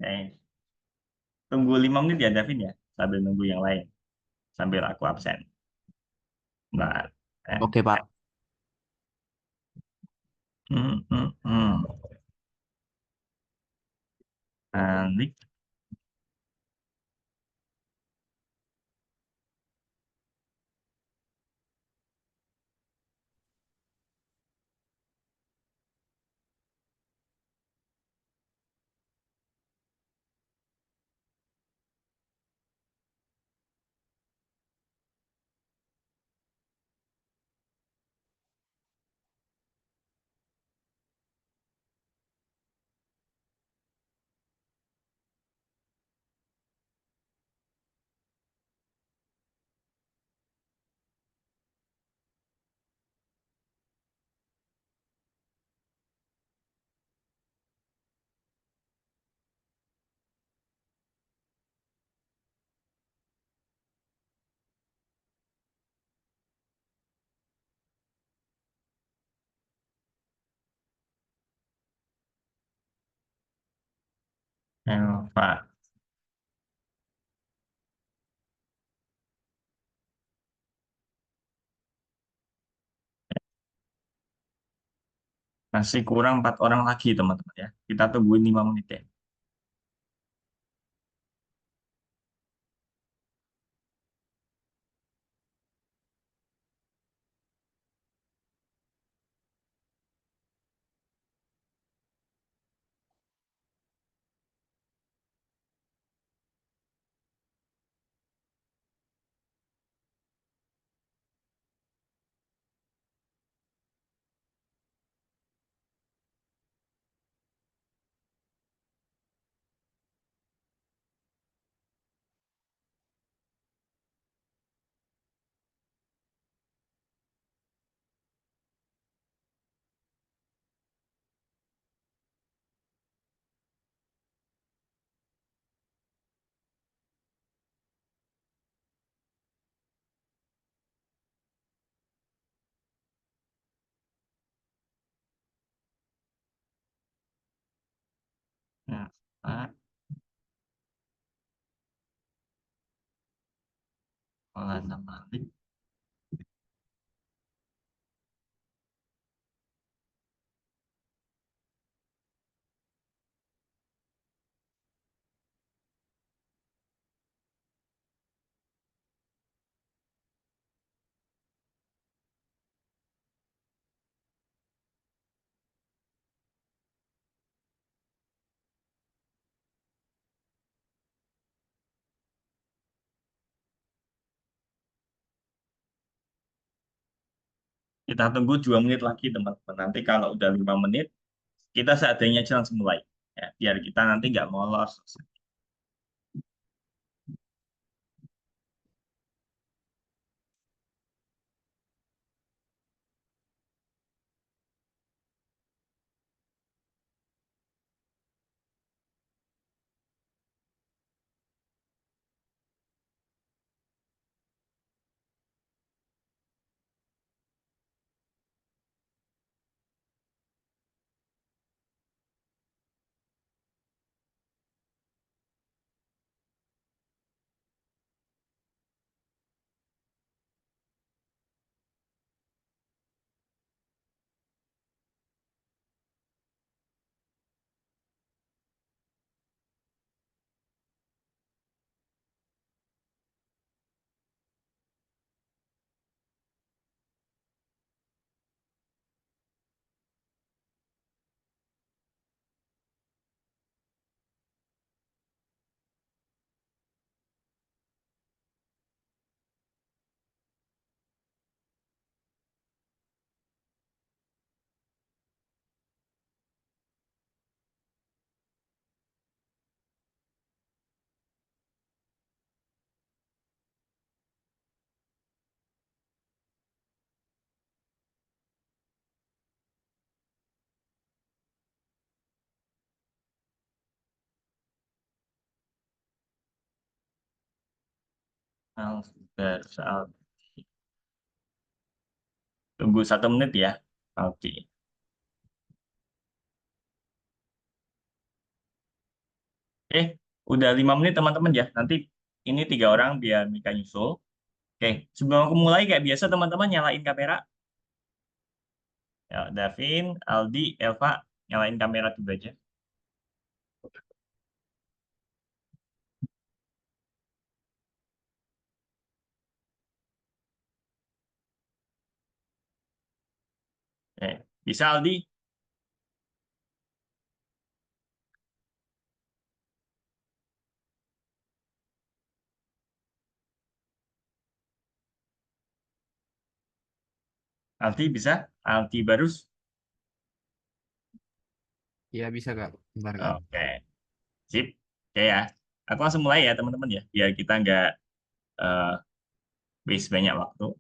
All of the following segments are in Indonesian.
Oke. Tunggu 5 menit ya, Davin ya. Sambil nunggu yang lain. Sambil aku absen. Nah. Eh. Oke, Pak. Hmm, hmm, hmm. Alik. Pak. Masih kurang 4 orang lagi, teman-teman ya. Kita tungguin 5 menit ya. Nah, Pak. Mana balik. Kita tunggu 2 menit lagi, teman-teman. Nanti kalau udah 5 menit, kita seadanya aja langsung mulai. Ya, biar kita nanti nggak molos. Nah, sudah saat. Tunggu 1 menit ya. Oke. Udah 5 menit teman-teman ya. Nanti ini 3 orang biar Mika nyusul. Oke, sebelum aku mulai kayak biasa teman-teman nyalain kamera. Ya, Davin, Aldi, Elva, nyalain kamera dulu aja. Bisa Aldi? Aldi bisa? Aldi Barus? Iya bisa Kak. Bentar Kak. Oke, sip. Oke ya. Aku langsung mulai ya teman-teman ya. Biar kita nggak eh, waste banyak waktu.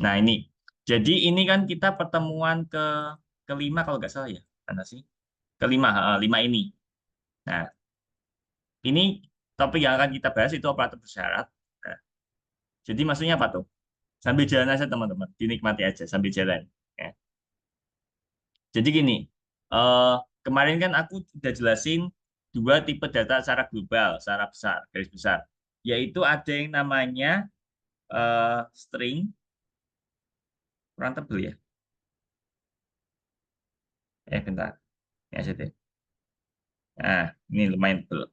Nah ini. Jadi ini kan kita pertemuan kelima kalau nggak salah ya. Mana sih? Kelima, 5 ini. Nah, ini topik yang akan kita bahas itu operator bersyarat. Nah, jadi maksudnya apa tuh? Sambil jalan aja teman-teman. Dinikmati aja sambil jalan. Ya. Jadi gini, eh, kemarin kan aku sudah jelasin 2 tipe data secara global, secara besar, garis besar. Yaitu ada yang namanya string, kurang tebel ya. Bentar. Ya, deh. Nah, ini lumayan tebel.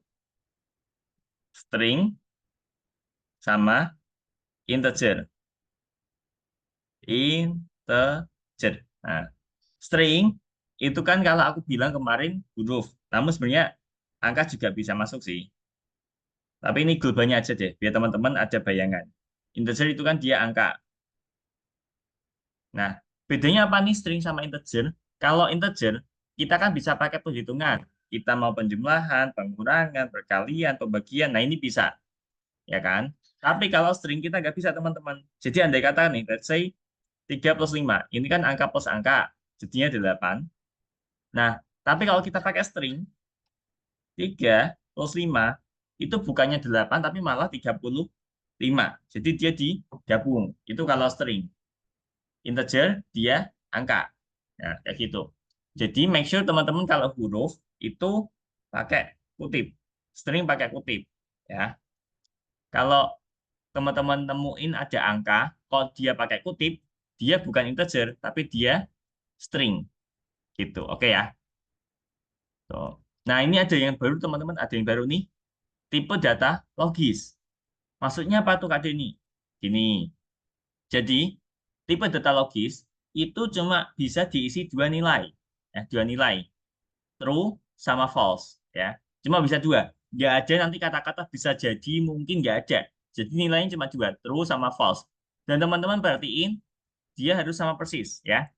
String sama integer. Integer. Nah, string itu kan kalau aku bilang kemarin huruf. Namun sebenarnya angka juga bisa masuk sih. Tapi ini globalnya aja deh, biar teman-teman ada bayangan. Integer itu kan dia angka. Nah, bedanya apa nih string sama integer? Kalau integer, kita kan bisa pakai perhitungan. Kita mau penjumlahan, pengurangan, perkalian, pembagian. Nah, ini bisa, ya kan? Tapi kalau string kita nggak bisa, teman-teman. Jadi andai kata nih, let's say 3 plus 5. Ini kan angka plus angka. Jadinya 8. Nah, tapi kalau kita pakai string, 3 plus 5 itu bukannya 8, tapi malah 35. Jadi dia digabung. Itu kalau string. Integer dia angka. Nah, kayak gitu. Jadi make sure teman-teman kalau huruf itu pakai kutip. String pakai kutip. Ya. Kalau teman-teman temuin ada angka, kalau dia pakai kutip, dia bukan integer, tapi dia string. Gitu. Oke ya. Tuh. Nah, ini ada yang baru teman-teman, ada yang baru nih. Tipe data logis. Maksudnya apa tuh Kak Denny? Gini. Jadi, tipe data logis itu cuma bisa diisi 2 nilai. Ya, 2 nilai. True sama false. Ya. Cuma bisa 2. Nggak ada nanti kata-kata bisa jadi, mungkin nggak ada. Jadi nilainya cuma 2. True sama false. Dan teman-teman perhatiin, dia harus sama persis. Ya.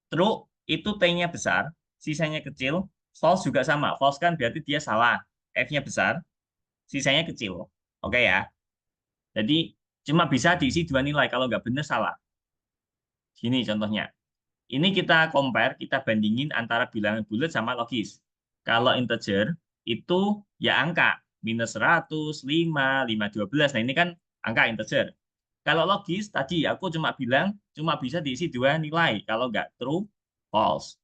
True itu T-nya besar, sisanya kecil. False juga sama. False kan berarti dia salah. F-nya besar, sisanya kecil. Oke ya. Jadi cuma bisa diisi 2 nilai. Kalau nggak benar salah. Gini contohnya. Ini kita compare, kita bandingin antara bilangan bulat sama logis. Kalau integer itu ya angka. Minus 100, 5, 5, 12. Nah ini kan angka integer. Kalau logis tadi aku cuma bilang cuma bisa diisi 2 nilai. Kalau nggak true, false.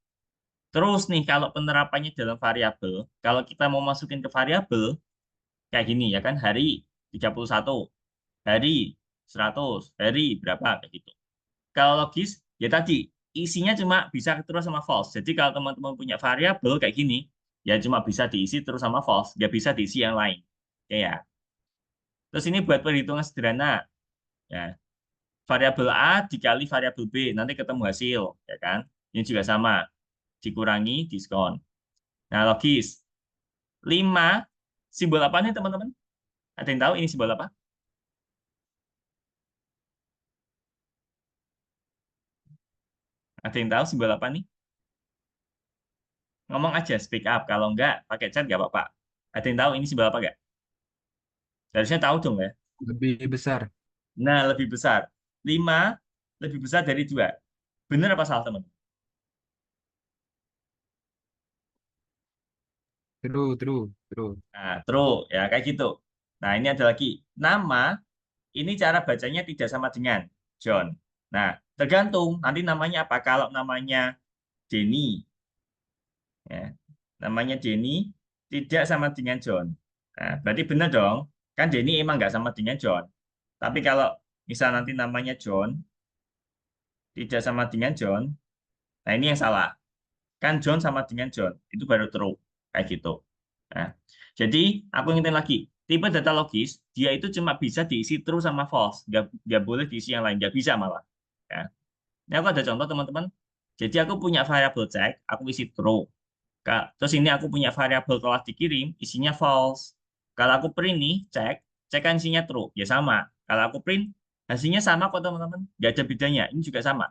Terus nih kalau penerapannya dalam variabel, kalau kita mau masukin ke variabel kayak gini ya kan hari 31, hari 100, hari berapa kayak gitu. Kalau logis ya tadi isinya cuma bisa terus sama false. Jadi kalau teman-teman punya variabel kayak gini ya cuma bisa diisi terus sama false, nggak bisa diisi yang lain. Ya. Terus ini buat perhitungan sederhana ya. Variabel A dikali variabel B nanti ketemu hasil ya kan. Ini juga sama dikurangi diskon. Nah, logis. 5 simbol apa nih teman-teman? Ada yang tahu ini simbol apa? Ada yang tahu simbol apa nih? Ngomong aja, speak up. Kalau enggak, pakai chat nggak apa-apa. Ada yang tahu ini simbol apa nggak? Harusnya tahu dong ya. Lebih besar. Nah, lebih besar. 5 lebih besar dari 2. Benar apa salah, teman? True, true, true. Nah, true. Ya, kayak gitu. Nah, ini ada lagi. Nama, ini cara bacanya tidak sama dengan John. Nah, tergantung. Nanti namanya apa? Kalau namanya Denny, ya, namanya Denny tidak sama dengan John. Nah, berarti benar dong. Kan Denny emang nggak sama dengan John. Tapi kalau misal nanti namanya John, tidak sama dengan John, nah ini yang salah. Kan John sama dengan John. Itu baru true. Kayak gitu. Nah, jadi aku ingetin lagi. Tipe data logis, dia itu cuma bisa diisi true sama false. Nggak boleh diisi yang lain. Nggak bisa malah. Ya. Ini aku ada contoh teman-teman. Jadi aku punya variabel check, aku isi true. Terus ini aku punya variabel telah dikirim, isinya false. Kalau aku print nih, cek kan isinya true. Ya sama. Kalau aku print, hasilnya sama kok teman-teman. Nggak ada bedanya. Ini juga sama.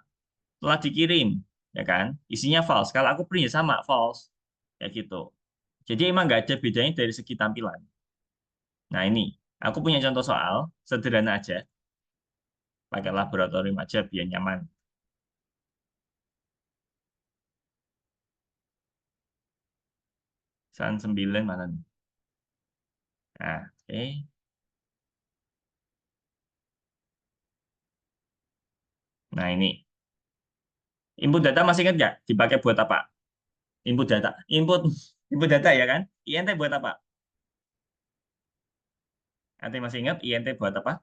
Telah dikirim, ya kan? Isinya false. Kalau aku print ya sama, false. Ya gitu. Jadi emang nggak ada bedanya dari segi tampilan. Nah ini, aku punya contoh soal, sederhana aja. Pakai laboratorium aja biar nyaman. San 9 mana nih? Nah, oke. Nah ini, input data masih ingat nggak? Dipakai buat apa? Input data. Input data ya kan? INT buat apa? Nanti masih ingat INT buat apa?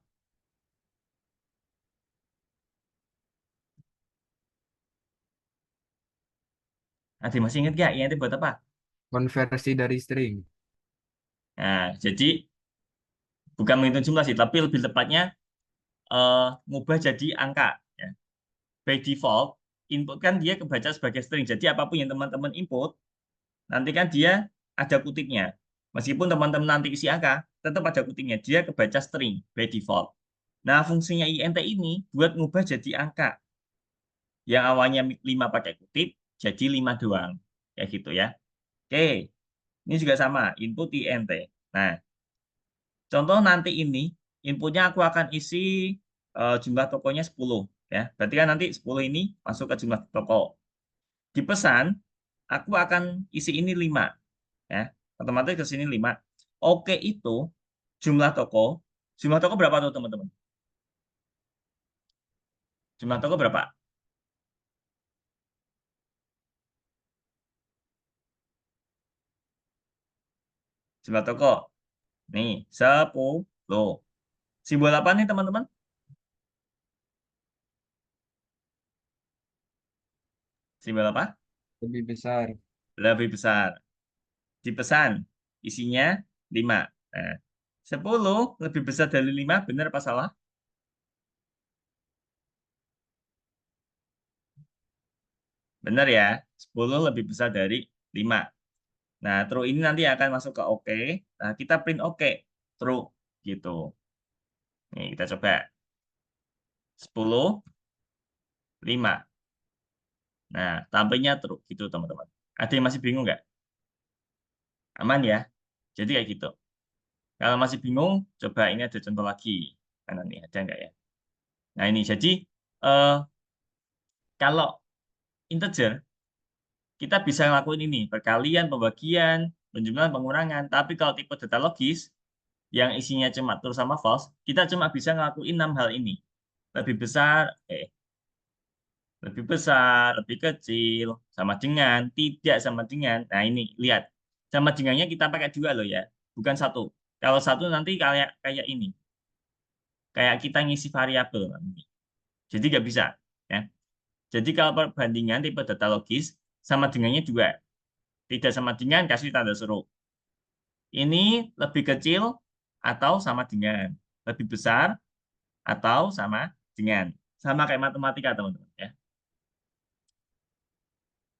Nanti masih ingat nggak INT buat apa? Konversi dari string. Nah, jadi bukan menghitung jumlah sih, tapi lebih tepatnya ngubah jadi angka. Ya. By default, input kan dia kebaca sebagai string. Jadi apapun yang teman-teman input, nanti kan dia ada kutipnya. Meskipun teman-teman nanti isi angka, tetap ada kutipnya. Dia kebaca string by default. Nah, fungsinya INT ini buat ngubah jadi angka. Yang awalnya 5 pakai kutip, jadi 5 doang. Kayak gitu ya. Oke, ini juga sama, input INT. Nah, contoh nanti ini, inputnya aku akan isi jumlah tokonya 10. Ya. Berarti kan nanti 10 ini masuk ke jumlah toko. Di pesan, aku akan isi ini 5. Ya. Otomatis ke sini 5. Oke itu jumlah toko. Jumlah toko berapa tuh teman-teman? Jumlah toko berapa? Jumlah toko. Nih, 10. Simbol apa nih teman-teman? Simbol apa? Lebih besar. Lebih besar. Dipesan isinya 5. Nah, 10 lebih besar dari 5, benar apa salah? Benar ya, 10 lebih besar dari 5. Nah, true ini nanti akan masuk ke oke. Nah, kita print oke, true gitu. Nih, kita coba 10, 5. Nah, tampilnya true gitu teman-teman. Ada yang masih bingung nggak? Aman ya? Jadi kayak gitu. Kalau masih bingung, coba ini ada contoh lagi. Mana nih, ada nggak ya? Nah, ini jadi eh, kalau integer kita bisa ngelakuin ini, perkalian, pembagian, penjumlahan, pengurangan. Tapi kalau tipe data logis, yang isinya cuma true sama false, kita cuma bisa ngelakuin 6 hal ini. Lebih besar, lebih besar, lebih kecil, sama dengan, tidak sama dengan. Nah ini, lihat. Sama dengannya kita pakai dua loh ya, bukan satu. Kalau satu nanti kayak kayak ini, kayak kita ngisi variabel. Jadi nggak bisa. Ya. Jadi kalau perbandingan tipe data logis, sama dengannya juga. Tidak sama dengan, kasih tanda seru. Ini lebih kecil atau sama dengan. Lebih besar atau sama dengan. Sama kayak matematika, teman-teman. Ya.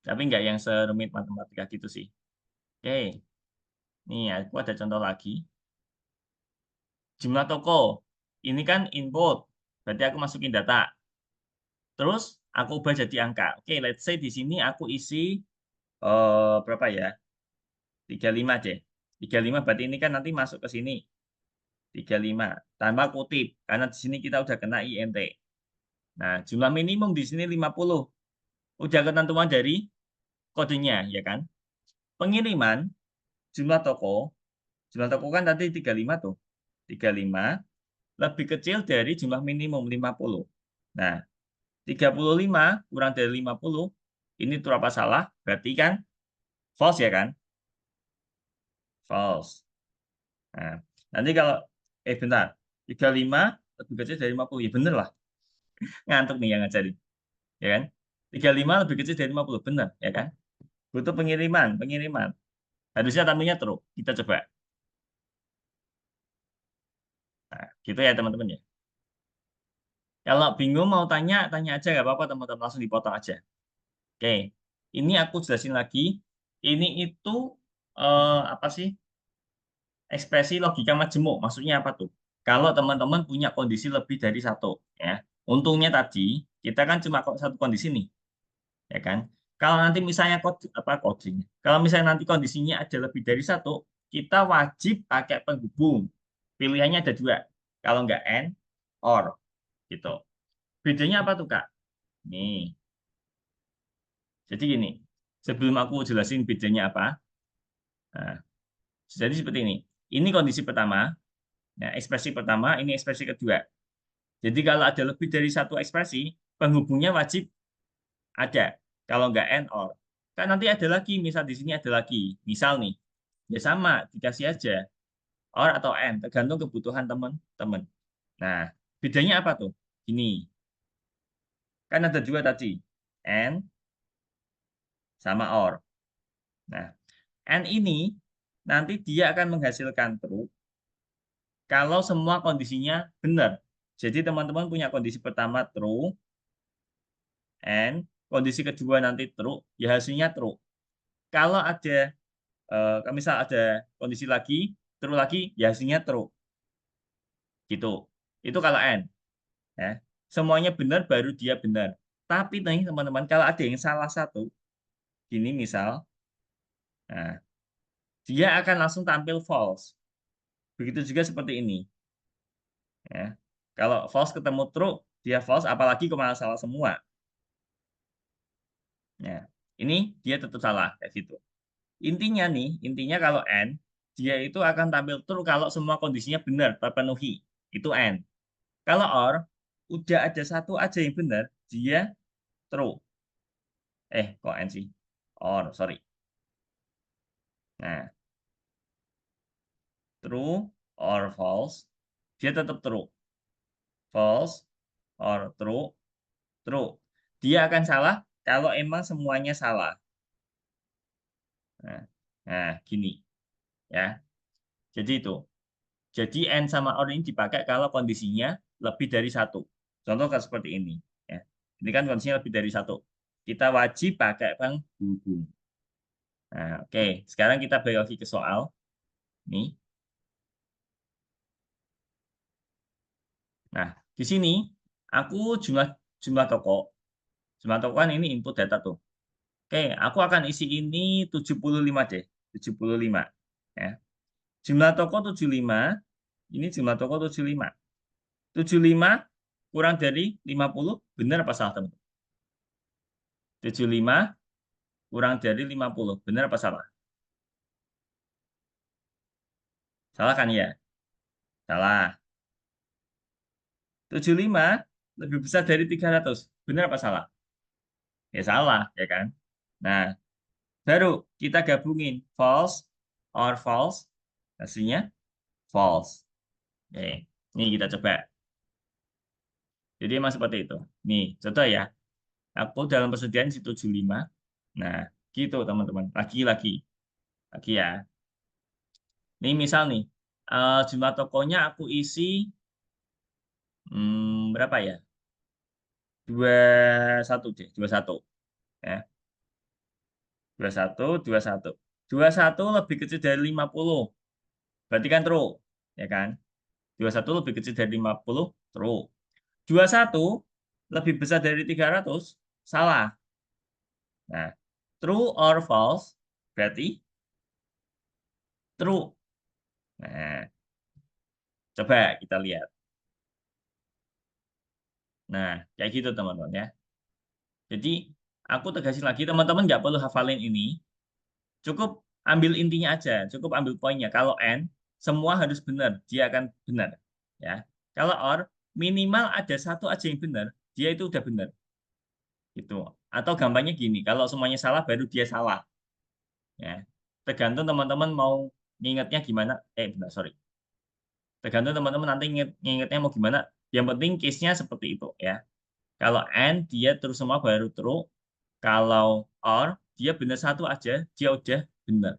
Tapi nggak yang serumit matematika gitu sih. Oke, nih aku ada contoh lagi. Jumlah toko. Ini kan input. Berarti aku masukin data. Terus aku ubah jadi angka. Oke, let's say di sini aku isi berapa ya? 35 deh. 35 berarti ini kan nanti masuk ke sini. 35 tanpa kutip karena di sini kita udah kena INT. Nah, jumlah minimum di sini 50. Udah ketentuan dari kodenya, ya kan? Pengiriman jumlah toko kan tadi 35 tuh. 35 lebih kecil dari jumlah minimum 50. Nah, 35 kurang dari 50, ini tuh apa salah? Berarti kan false ya kan? False. Nah, nanti kalau, bentar, 35 lebih kecil dari 50. Ya bener lah. Ngantuk nih yang ngajarin. Ya kan? 35 lebih kecil dari 50. Bener, ya kan? Butuh pengiriman, pengiriman. Harusnya tamunya true. Kita coba. Nah, gitu ya teman-teman ya. Kalau bingung mau tanya, tanya aja nggak apa-apa teman-teman. Langsung dipotong aja. Oke. Ini aku jelasin lagi. Ini itu apa sih? Ekspresi logika majemuk. Maksudnya apa tuh? Kalau teman-teman punya kondisi lebih dari satu, ya. Untungnya tadi kita kan cuma satu kondisi nih, ya kan? Kalau nanti misalnya apa coding, kalau misalnya nanti kondisinya ada lebih dari satu, kita wajib pakai penghubung. Pilihannya ada dua. Kalau nggak and, or, gitu. Bedanya apa tuh, Kak? Nih, jadi gini. Sebelum aku jelasin bedanya apa, nah, jadi seperti ini. Ini kondisi pertama, nah, ekspresi pertama, ini ekspresi kedua. Jadi kalau ada lebih dari satu ekspresi, penghubungnya wajib ada. Kalau nggak and or. Kan nanti ada lagi, misal di sini ada lagi. Misal nih, ya sama, dikasih aja. Or atau and, tergantung kebutuhan teman-teman. Nah, bedanya apa tuh? Ini, kan ada dua tadi. And sama or. Nah, and ini nanti dia akan menghasilkan true kalau semua kondisinya benar. Jadi teman-teman punya kondisi pertama true, and kondisi kedua nanti true, ya hasilnya true. Kalau ada misal ada kondisi lagi, true lagi, ya hasilnya true. Gitu. Itu kalau n. Ya. Semuanya benar baru dia benar. Tapi nih teman-teman, kalau ada yang salah satu, gini misal, nah, dia akan langsung tampil false. Begitu juga seperti ini. Ya. Kalau false ketemu true, dia false, apalagi kalau salah semua. Ya. Ini dia tetap salah kayak gitu. Intinya nih, intinya kalau n, dia itu akan tampil true kalau semua kondisinya benar, terpenuhi. Itu n. Kalau or, udah ada satu aja yang benar, dia true. Kok n sih? Or, sorry. Nah, true or false, dia tetap true. False or true, true. Dia akan salah kalau emang semuanya salah. Nah, gini ya. Jadi itu. Jadi and sama or ini dipakai kalau kondisinya lebih dari satu. Contoh kayak seperti ini. Ya. Ini kan kondisinya lebih dari satu. Kita wajib pakai penghubung. Nah, oke. Sekarang kita balik lagi ke soal. Nih. Nah, di sini aku jumlah jumlah toko. Jumlah toko kan ini input data tuh. Oke, aku akan isi ini 75 deh. 75. Ya. Jumlah toko 75. Ini jumlah toko 75. 75 kurang dari 50, benar apa salah, teman? 75 kurang dari 50, benar apa salah? Salah kan ya? Salah. 75 lebih besar dari 300, benar apa salah? Ya salah, ya kan? Nah, baru kita gabungin false or false, hasilnya false. Oke, ini kita coba. Jadi emang seperti itu. Nih, contoh ya. Aku dalam persediaan situ 75. Nah, gitu teman-teman. Lagi-lagi. Lagi ya. Ini misal nih, jumlah tokonya aku isi berapa ya? 21 deh, 21. Ya, 21, 21. 21 lebih kecil dari 50. Berarti kan true, ya kan? 21 lebih kecil dari 50, true. 21 lebih besar dari 300, salah. Nah, true or false berarti true. Nah, coba kita lihat. Nah, kayak gitu teman-teman ya. Jadi, aku tegasin lagi, teman-teman nggak perlu hafalin ini. Cukup ambil intinya aja, cukup ambil poinnya. Kalau N, semua harus benar, dia akan benar. Ya. Kalau OR, minimal ada satu aja yang benar, dia itu udah benar. Gitu. Atau gampangnya gini, kalau semuanya salah, baru dia salah. Ya. Tergantung teman-teman mau ngingetnya gimana. Bentar, sorry. Tergantung teman-teman nanti ngingetnya mau gimana. Yang penting case-nya seperti itu ya. Kalau and dia terus semua baru true. Kalau or dia benar satu aja, dia udah benar.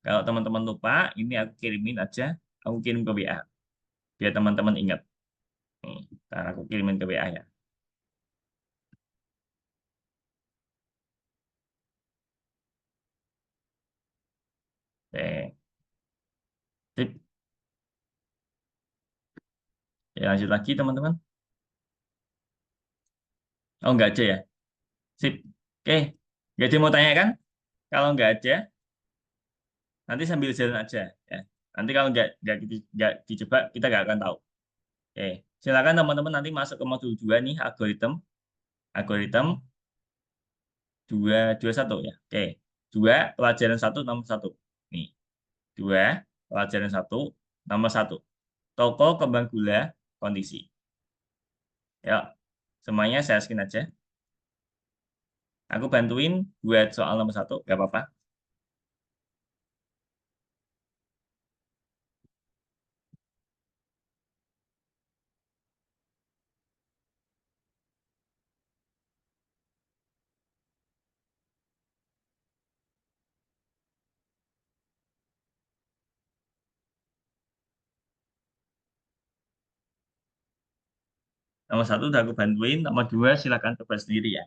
Kalau teman-teman lupa, ini aku kirimin aja, aku kirim ke WA biar teman-teman ingat. Nih, ntar aku kirimin ke WA ya. Oke. Sip. Ya, lanjut lagi teman-teman. Oh, nggak ada ya? Sip. Oke. Nggak ada yang mau tanya kan? Kalau nggak ada, nanti sambil jalan aja. Ya. Nanti kalau nggak dicoba, kita nggak akan tahu. Oke. Silakan teman-teman nanti masuk ke modul 2 nih, algoritma. Algoritma 221 ya. Oke. 2, pelajaran 1, nomor 1. Nih. 2, pelajaran 1, nomor 1. Toko kembang gula kondisi. Ya. Semuanya saya skin aja. Aku bantuin buat soal nomor 1, nggak apa-apa. Nomor 1 udah aku bantuin, nomor 2 silakan coba sendiri ya.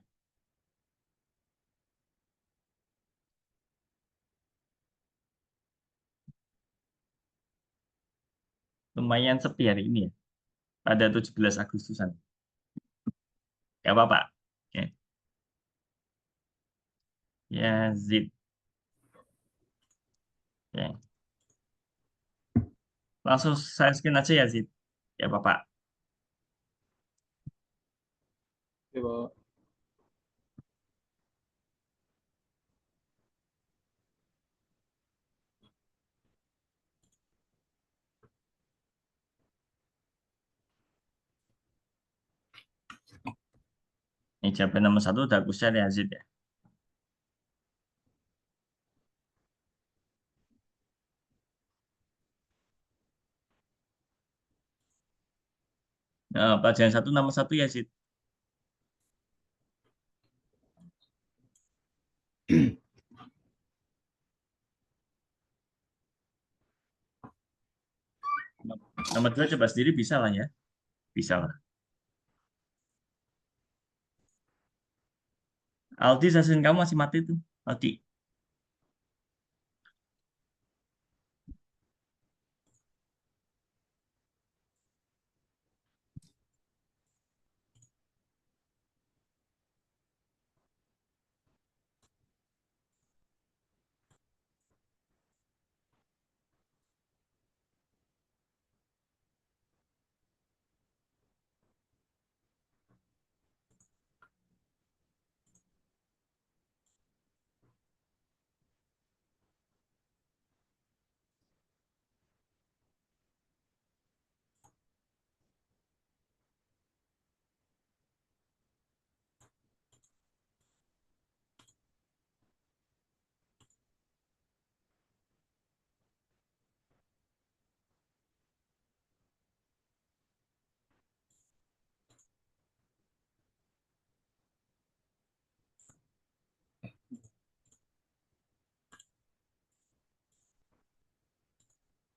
Lumayan sepi hari ini ya, pada 17 Agustusan. Nggak apa-apa. Oke. Ya, zip. Oke. Langsung saya skin aja ya, zip. Ya, Bapak. Coba. Ini jawaban nomor 1 udah aku share ya, zip ya. Nah, pelajaran 1 nomor 1 ya, zip. Nomor 2 coba sendiri bisa lah ya. Bisa lah. Aldi, session kamu masih mati tuh. Aldi.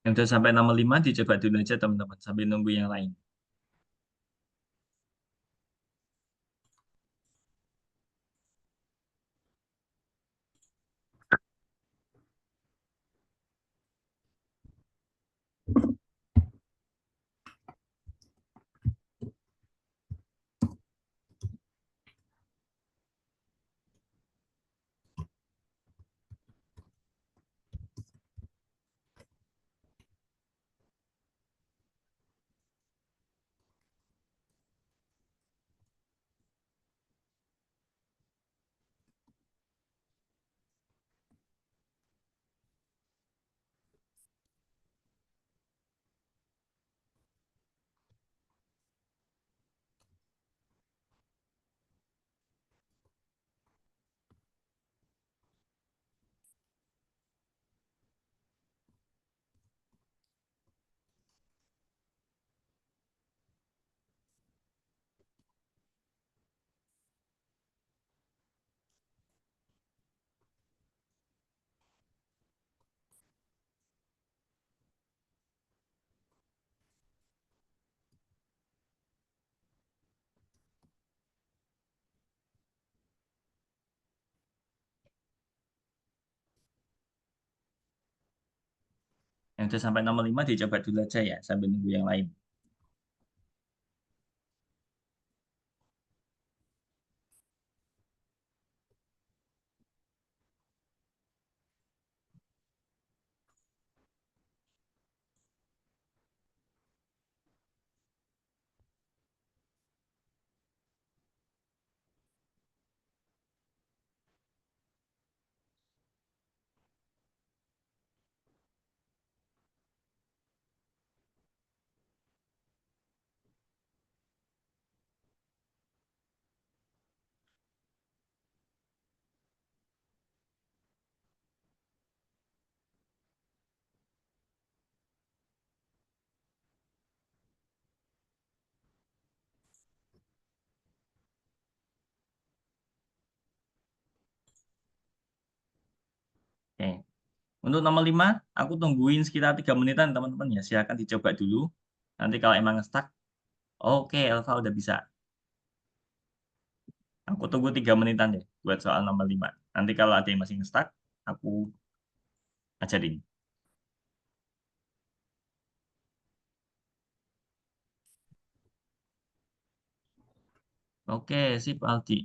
Yang udah sampai nomor 5 dicoba dulu aja teman-teman. Sambil nunggu yang lain. Yang sudah sampai nomor 5 dicoba dulu aja ya, sambil nunggu yang lain. Oke. Untuk nomor 5, aku tungguin sekitar 3 menitan teman-teman ya. Silakan dicoba dulu. Nanti kalau emang stuck, oke Elva udah bisa. Aku tunggu 3 menitan deh buat soal nomor 5. Nanti kalau ada yang masih stuck, aku ajarin. Oke, sip Aldi.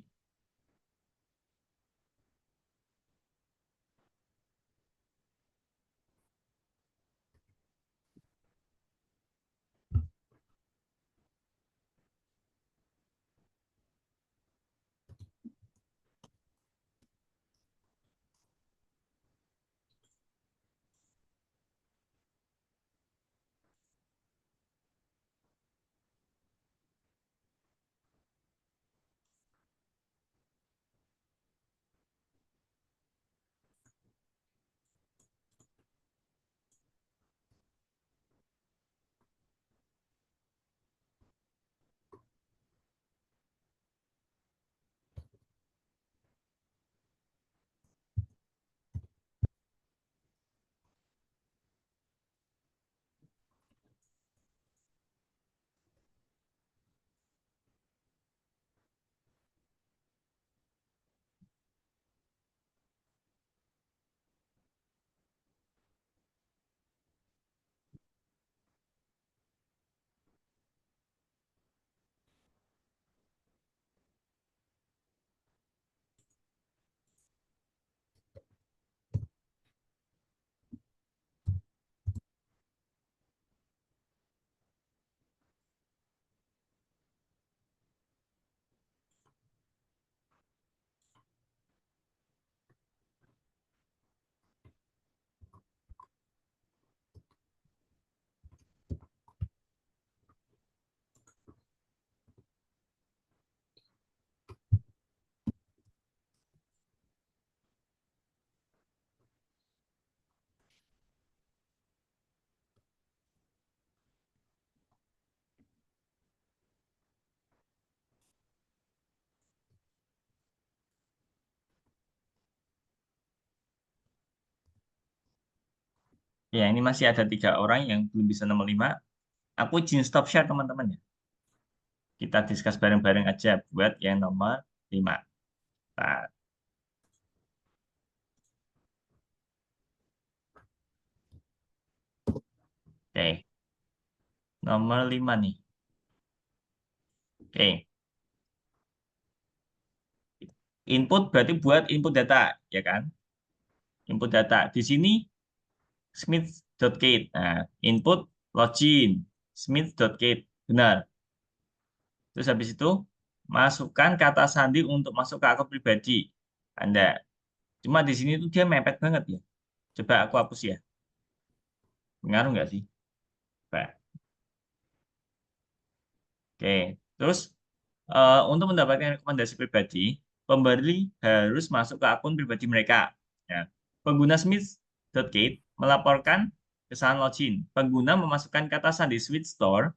Ya, ini masih ada 3 orang yang belum bisa nomor 5. Aku izin stop share teman-teman ya. Kita discuss bareng-bareng aja buat yang nomor 5. Nah, oke, nomor 5 nih. Oke, input berarti buat input data, ya kan? Input data. Di sini smith.kate. Nah, input login smith.kate. Benar. Terus habis itu masukkan kata sandi untuk masuk ke akun pribadi Anda. Cuma di sini tuh dia mepet banget ya. Coba aku hapus ya. Pengaruh nggak sih? Coba. Oke. Terus untuk mendapatkan rekomendasi pribadi, pemberi harus masuk ke akun pribadi mereka. Ya. Pengguna Smith.kate melaporkan kesalahan login. Pengguna memasukkan kata sandi Switch Store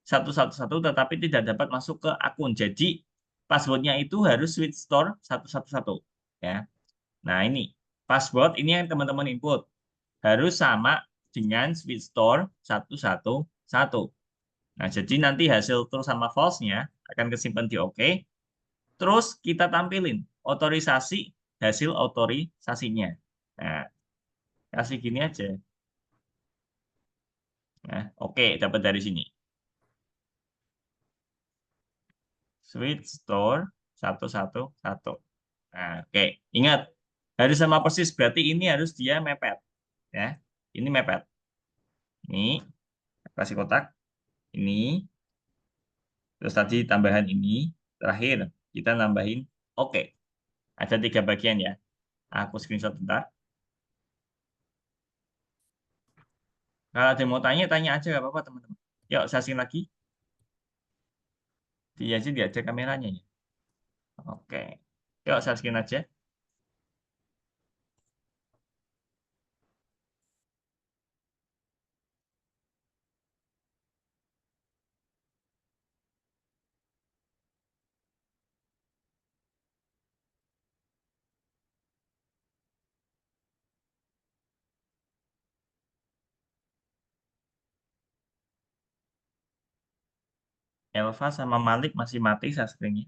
111 tetapi tidak dapat masuk ke akun. Jadi passwordnya itu harus Switch Store 111. Ya. Nah, ini password ini yang teman-teman input harus sama dengan Switch Store 111. Nah, jadi nanti hasil true sama false-nya akan kesimpan di OK. Terus kita tampilin otorisasi hasil otorisasinya. Nah, kasih gini aja. Nah, oke, dapat dari sini. Switch store 111. Nah, oke. Ingat, harus sama persis. Berarti ini harus dia mepet. Ya, ini mepet. Ini, kasih kotak. Ini, terus tadi tambahan ini. Terakhir, kita nambahin oke. Ada 3 bagian ya. Aku screenshot bentar. Kalau ada yang mau tanya, tanya aja. Gak apa-apa, teman-teman. Yuk, saya share lagi. Dia aja diajak kameranya ya. Oke. Yuk, saya screen aja. Elva sama Malik masih mati saya screennya.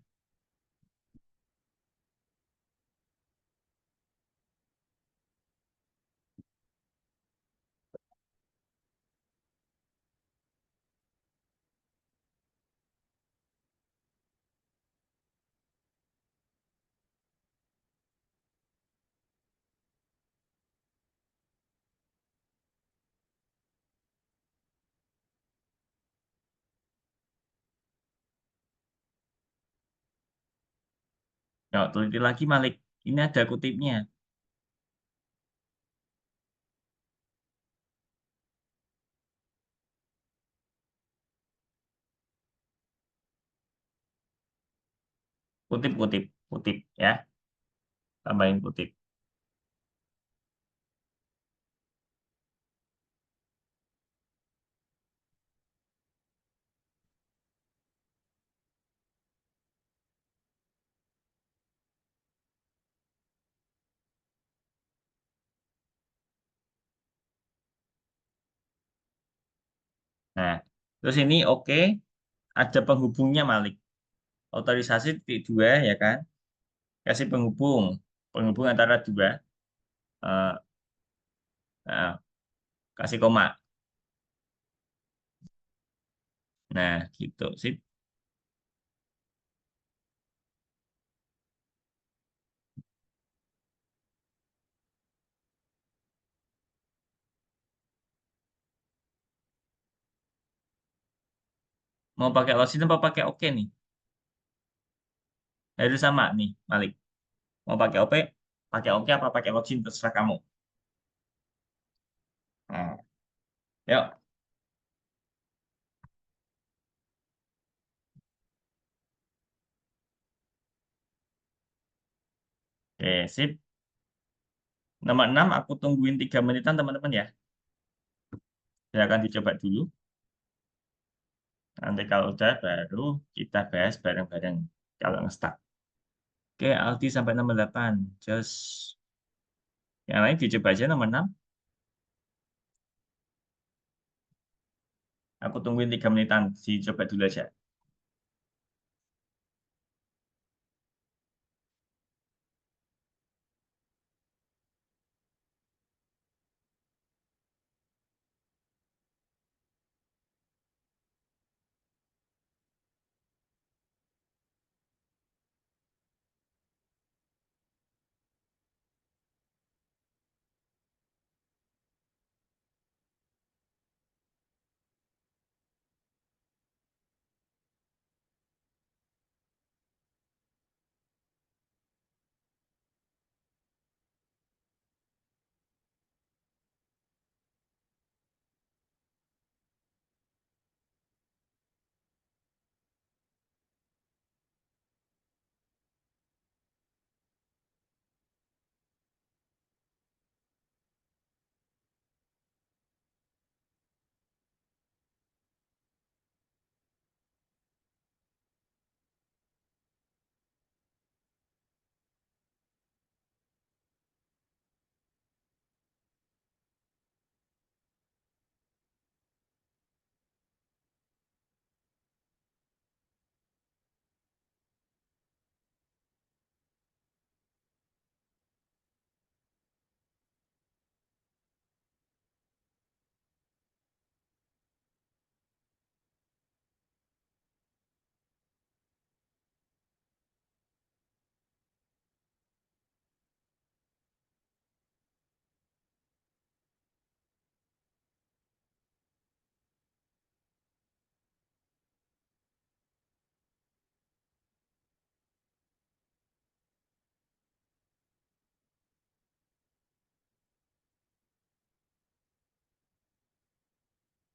Yuk, teliti lagi Malik. Ini ada kutipnya. Kutip, kutip, kutip ya. Tambahin kutip. Nah, terus ini oke. Ada penghubungnya Malik. Otorisasi titik dua ya kan. Kasih penghubung. Penghubung antara dua. Eh, nah, kasih koma. Nah, gitu. Sip. Mau pakai login apa pakai oke nih? Harus sama nih, Malik. Mau pakai oke apa pakai login terserah kamu. Nah, yuk. Oke, sip. Nomor 6 aku tungguin 3 menitan teman-teman ya. Silakan dicoba dulu. Nanti kalau udah baru kita bahas bareng-bareng kalau nge-start. Oke, Aldi sampai nomor 8. Just yang lain dicoba aja nomor 6. Aku tungguin 3 menitan. Dicoba dulu aja.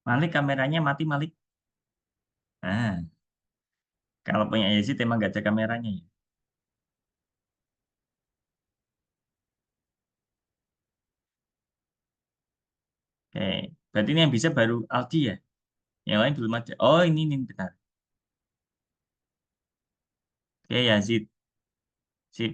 Malik kameranya mati Malik. Nah, kalau punya Yazid emang nggak ada kameranya ya. Oke, berarti ini yang bisa baru Aldi ya. Yang lain belum ada. Oh ini benar. Oke Yazid. Sip.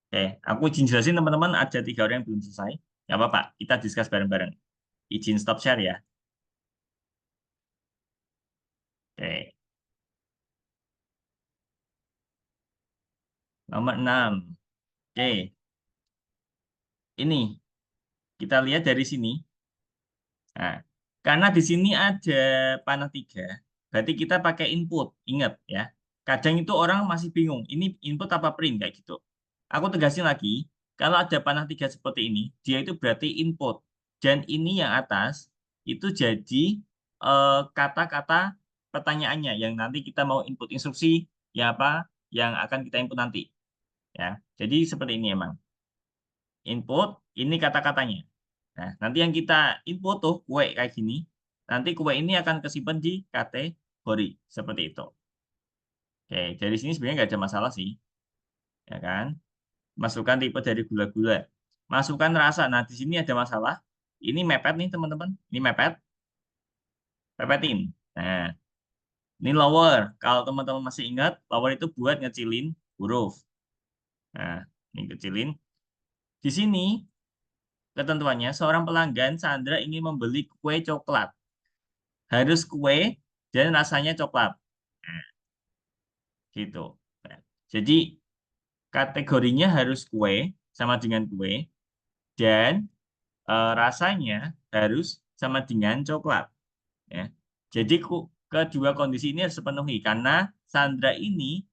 Oke, aku izin jelasin teman-teman ada 3 orang yang belum selesai. Nggak apa-apa, kita discuss bareng-bareng. Izin stop share ya. Oke, nomor 6. Oke, ini kita lihat dari sini. Nah, karena di sini ada panah 3, berarti kita pakai input. Ingat ya, kadang itu orang masih bingung, ini input apa print kayak gitu. Aku tegasin lagi, kalau ada panah 3 seperti ini, dia itu berarti input. Dan ini yang atas, itu jadi kata-kata pertanyaannya, yang nanti kita mau input instruksi, ya apa, yang akan kita input nanti. Ya, jadi seperti ini emang. Input, ini kata-katanya. Nah, nanti yang kita input tuh kue kayak gini. Nanti kue ini akan kesimpan di kategori seperti itu. Oke, dari sini sebenarnya nggak ada masalah sih, ya kan? Masukkan tipe dari gula-gula. Masukkan rasa. Nah, di sini ada masalah. Ini mepet nih teman-teman. Ini mepet, pepetin. Nah, ini lower. Kalau teman-teman masih ingat, lower itu buat ngecilin huruf. Nah, ini kecilin. Di sini ketentuannya, seorang pelanggan Sandra ingin membeli kue coklat. Harus kue dan rasanya coklat. Nah, gitu. Nah, jadi kategorinya harus kue sama dengan kue dan rasanya harus sama dengan coklat. Ya. Jadi kedua kondisi ini harus terpenuhi karena Sandra ini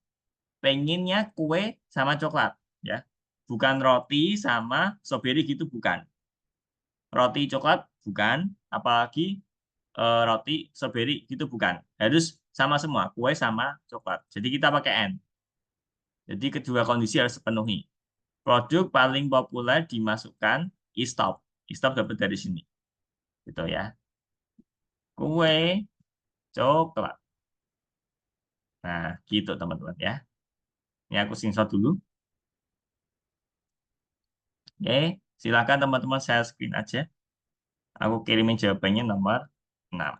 pengennya kue sama coklat, ya, bukan roti sama strawberry gitu, bukan. Roti coklat bukan, apalagi roti strawberry gitu bukan. Harus sama semua, kue sama coklat. Jadi kita pakai N. Jadi kedua kondisi harus terpenuhi. Produk paling populer dimasukkan e-stop. E-stop dapat dari sini. Gitu ya. Kue coklat. Nah, gitu teman-teman ya. Ini aku screenshot dulu. Oke, silakan teman-teman share screen aja. Aku kirimin jawabannya nomor 6.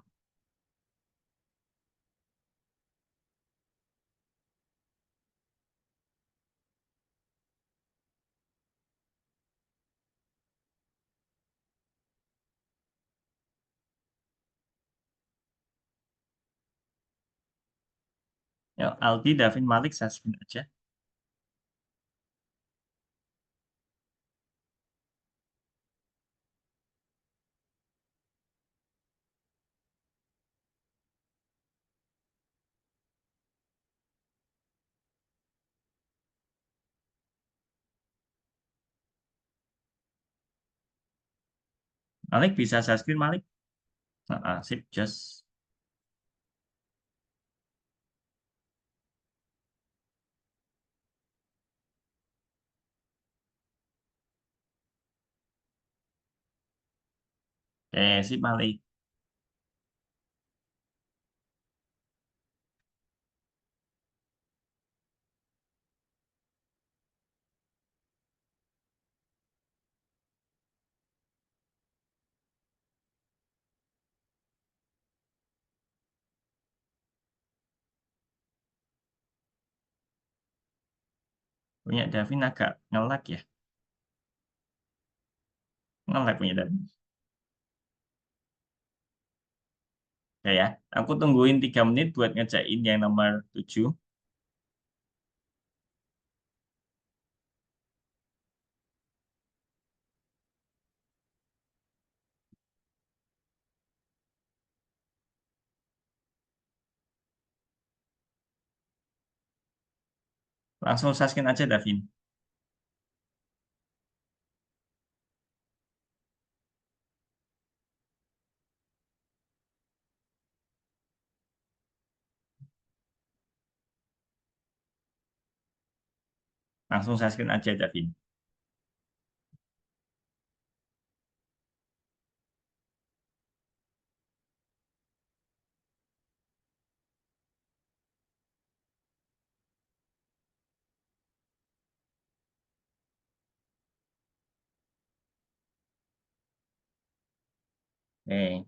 Ya, Aldi, Davin, Malik share screen aja. Malik bisa share screen, Malik? Sip, just. Oke, sip, Malik. Punya Davin agak nge-lag ya. Nge-lag punya Davin. Oke ya, aku tungguin 3 menit buat ngejain yang nomor 7. Langsung share screen aja, Davin. Langsung saya screen aja, Davin. Oke.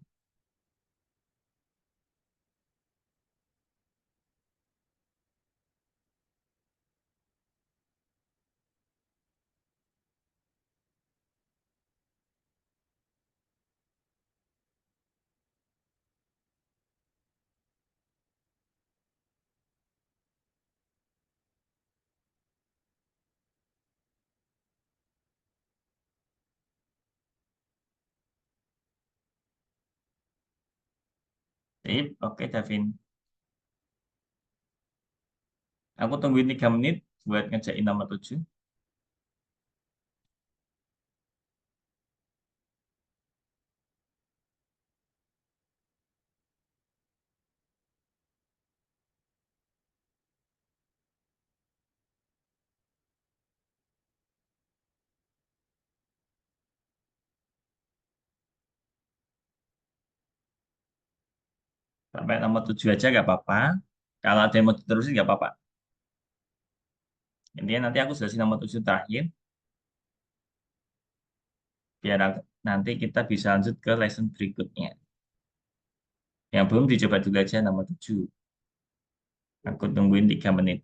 Sip. Oke, Davin. Aku tungguin 3 menit buat ngerjain nomor 7. Sampai nomor 7 aja nggak apa-apa. Kalau ada yang mau diterusin nggak apa-apa. Intinya nanti aku selesai nomor 7 terakhir. Biar nanti kita bisa lanjut ke lesson berikutnya. Yang belum dicoba dulu aja nomor 7. Aku tungguin 3 menit.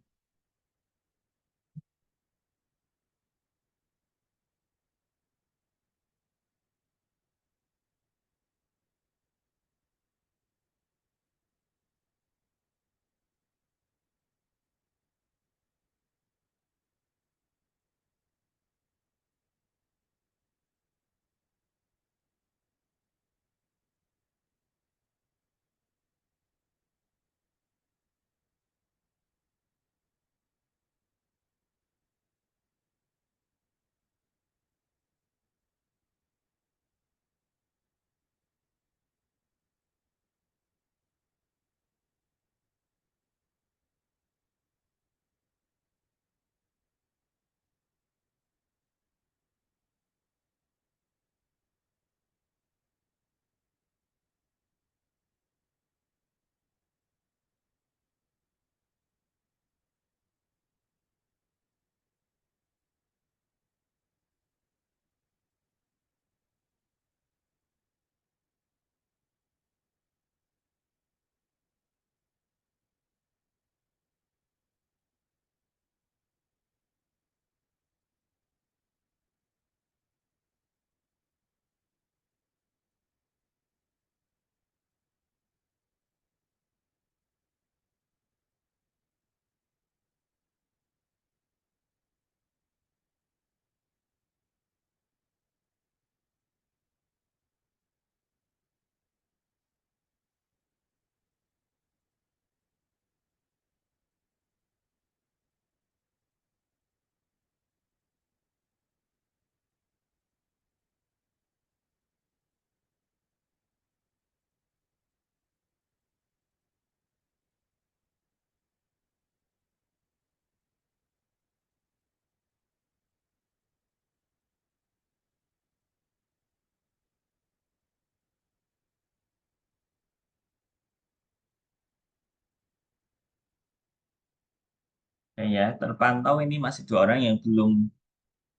Ya, terpantau ini masih 2 orang yang belum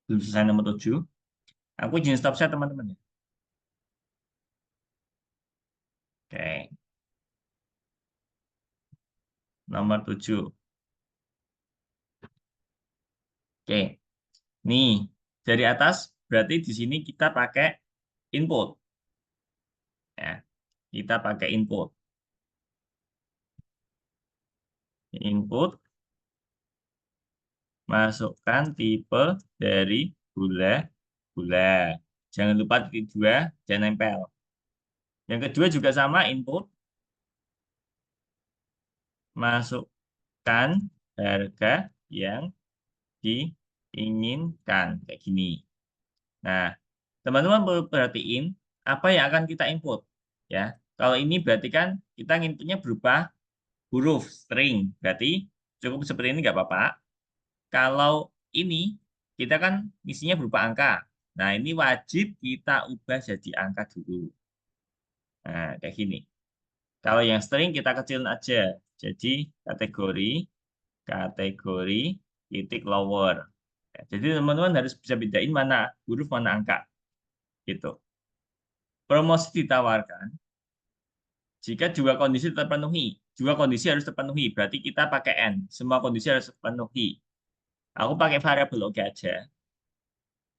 belum selesai nomor 7. Aku izin stop saya teman-teman ya. Oke, nomor 7. Oke, nih dari atas berarti di sini kita pakai input. Ya, kita pakai input. Input, masukkan tipe dari gula. Jangan lupa titik 2, jangan nempel. Yang kedua juga sama, input, masukkan harga yang diinginkan. Kayak gini. Nah, teman-teman perlu perhatiin apa yang akan kita input. Ya, kalau ini berarti kan kita inputnya berupa huruf string. Berarti cukup seperti ini nggak apa-apa. Kalau ini kita kan isinya berupa angka. Nah, ini wajib kita ubah jadi angka dulu. Nah, kayak gini. Kalau yang string kita kecilin aja. Jadi kategori titik lower. Ya, jadi teman-teman harus bisa bedain mana huruf mana angka. Gitu. Promosi ditawarkan jika dua kondisi terpenuhi. Dua kondisi harus terpenuhi. Berarti kita pakai N. Semua kondisi harus terpenuhi. Aku pakai variabel oke aja.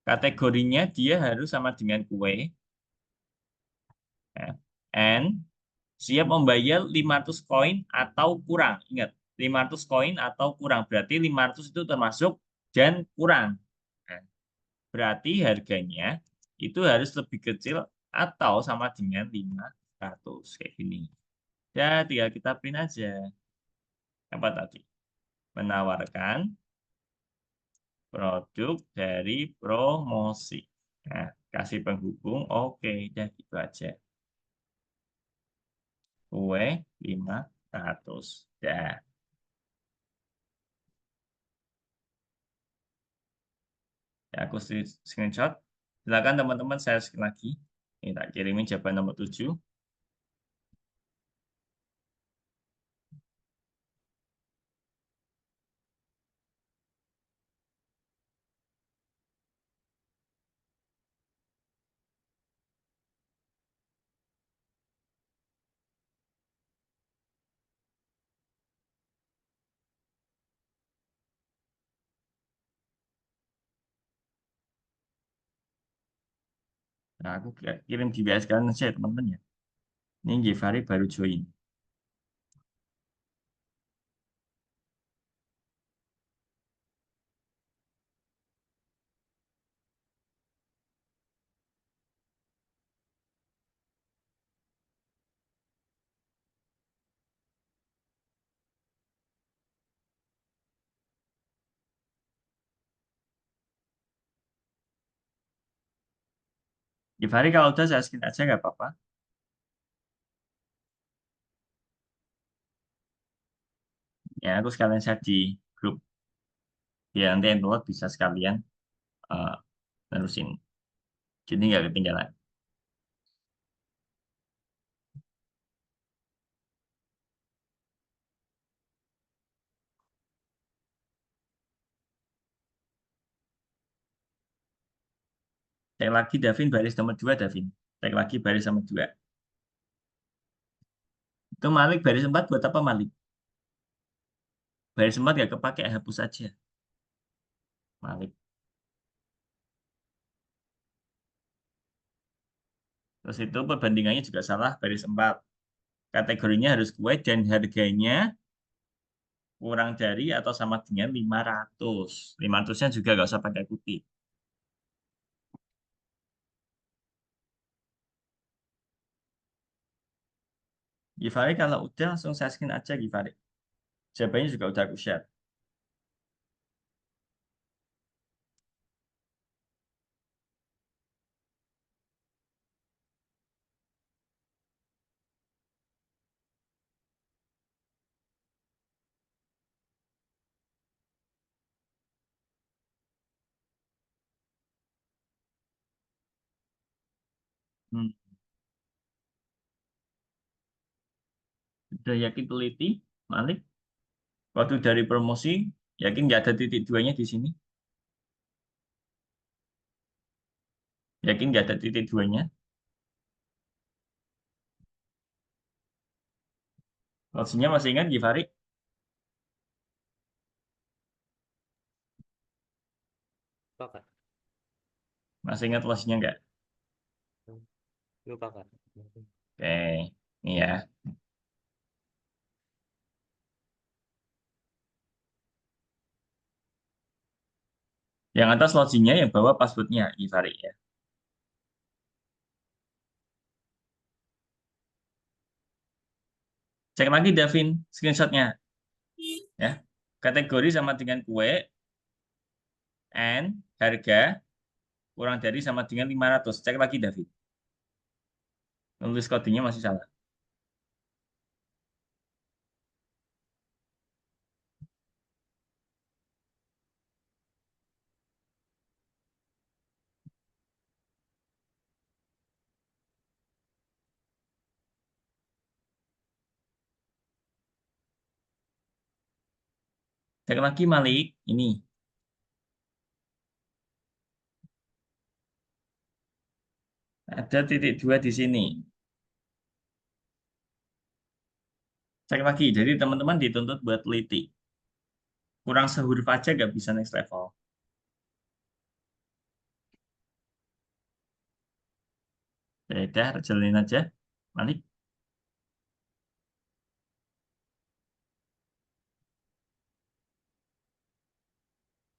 Kategorinya dia harus sama dengan kue. Ya. And siap membayar 500 koin atau kurang. Ingat, 500 koin atau kurang. Berarti 500 itu termasuk dan kurang. Nah, berarti harganya itu harus lebih kecil atau sama dengan 500. Kayak gini. Ya, tinggal kita print aja. Apa tadi? Menawarkan produk dari promosi. Nah, kasih penghubung, oke, ya gitu aja. Kue 500. Ya, ya aku screenshot. Silakan teman-teman saya sekali lagi. Ini tak kirimin jawaban nomor 7. Nah, aku kirim di WA sekalian saja teman-teman ya. Ini Givari baru join. Givari kalau udah saya screen aja nggak apa-apa. Ya, aku sekalian share di grup. Biar nanti yang keluar bisa sekalian eh, nerusin. Jadi nggak ketinggalan. Cek lagi Davin baris nomor 2 Davin. Cek lagi baris nomor 2. Itu Malik baris 4 buat apa Malik? Baris 4 nggak kepake, hapus aja. Malik. Terus itu perbandingannya juga salah baris 4. Kategorinya harus kue dan harganya kurang dari atau sama dengan 500. 500-nya juga nggak usah pakai kutip. Givari kalau udah langsung saya screen aja Givari. Jawabannya juga udah aku share. Hmm. Udah yakin teliti, Malik? Waktu dari promosi, yakin nggak ada titik duanya di sini? Yakin nggak ada titik duanya? Maksudnya masih ingat Givari? Lupa Kak. Masih ingat losnya nggak? Lupa Kak. Oke, ini ya. Yang atas login-nya, yang bawah password-nya, Givari ya. Cek lagi Davin screenshot-nya ya. Kategori sama dengan kue, and harga kurang dari sama dengan 500. Cek lagi Davin. Nulis kodenya masih salah. Cek lagi Malik, ini. Ada titik 2 di sini. Cek lagi, jadi teman-teman dituntut buat teliti. Kurang sehuruf aja nggak bisa next level. Ya udah, jalanin aja. Malik.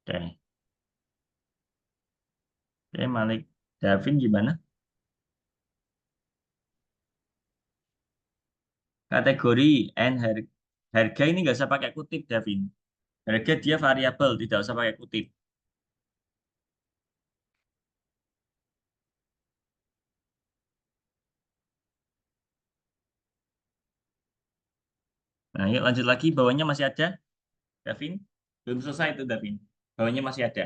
Oke. Oke, Malik. Davin gimana? Kategori and harga ini nggak usah pakai kutip, Davin. Harga dia variabel, tidak usah pakai kutip. Nah, yuk lanjut lagi. Bawahnya masih ada, Davin. Belum selesai itu, Davin. Bawahnya masih ada.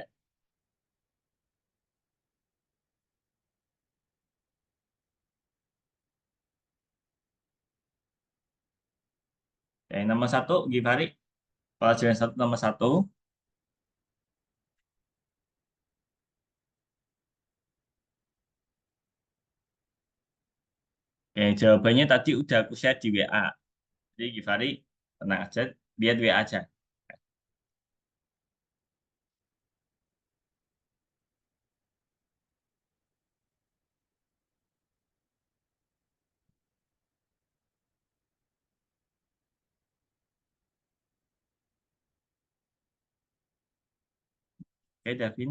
Oke, nomor 1, Givari. Pelajaran 1, nomor 1. Oke, jawabannya tadi udah aku share di WA. Jadi Givari, tenang aja, lihat WA aja. Oke, Davin.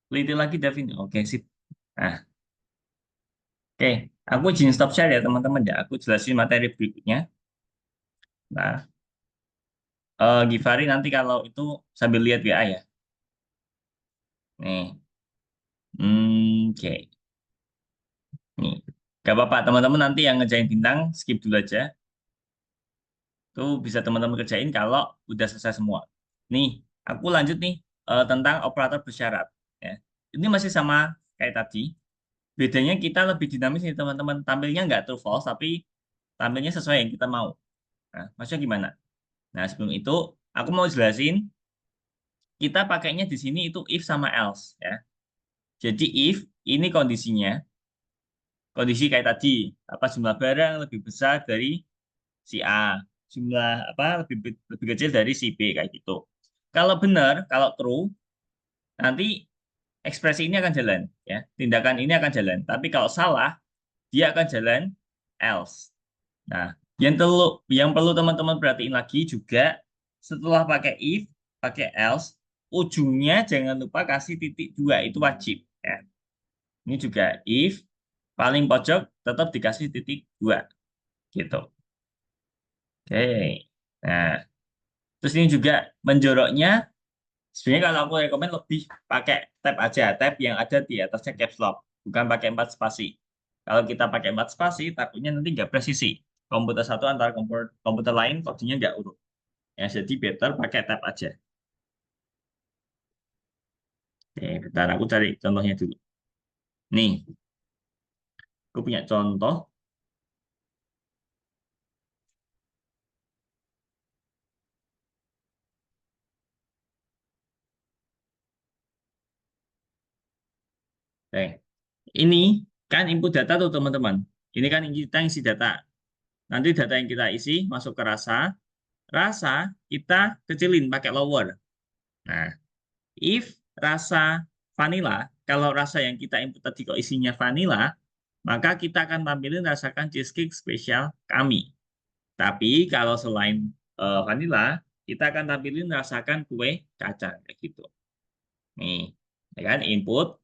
Teliti lagi, Davin. Oke, sip. Nah, oke. Aku izin stop share ya, teman-teman. Ya, aku jelasin materi berikutnya. Nah, Givari nanti kalau itu sambil lihat WA ya. Nih. Oke. Nih. Gak apa-apa, teman-teman nanti yang ngerjain bintang, skip dulu aja. Itu bisa teman-teman kerjain kalau udah selesai semua. Nih, aku lanjut nih tentang operator bersyarat. Ya. Ini masih sama kayak tadi. Bedanya kita lebih dinamis nih teman-teman. Tampilnya nggak true false, tapi tampilnya sesuai yang kita mau. Nah, maksudnya gimana? Nah, sebelum itu, aku mau jelasin, kita pakainya di sini itu if sama else. Ya. Jadi if, ini kondisinya, kondisi kayak tadi, apa jumlah barang lebih besar dari si A, jumlah apa lebih kecil dari si B kayak gitu. Kalau benar, kalau true, nanti ekspresi ini akan jalan, ya. Tindakan ini akan jalan. Tapi kalau salah, dia akan jalan else. Nah, yang perlu teman-teman perhatiin lagi juga setelah pakai if, pakai else, ujungnya jangan lupa kasih titik dua, itu wajib, ya. Ini juga if paling pojok tetap dikasih titik dua, gitu. Oke. Nah, terus ini juga menjoroknya, sebenarnya kalau aku rekomen lebih pakai tab aja, tab yang ada di atasnya caps lock, bukan pakai 4 spasi. Kalau kita pakai 4 spasi, takutnya nanti nggak presisi. Komputer satu antara komputer lain, kodenya nggak urut. Ya, jadi better pakai tab aja. Oke, bentar, aku cari contohnya dulu. Nih, aku punya contoh. Oke, ini kan input data tuh teman-teman. Ini kan kita isi data. Nanti data yang kita isi masuk ke rasa. Rasa kita kecilin pakai lower. Nah, if rasa vanilla, kalau rasa yang kita input tadi kok isinya vanilla, maka kita akan tampilin rasakan cheesecake spesial kami. Tapi kalau selain vanilla, kita akan tampilin rasakan kue kacang kayak gitu. Nih, ya kan input.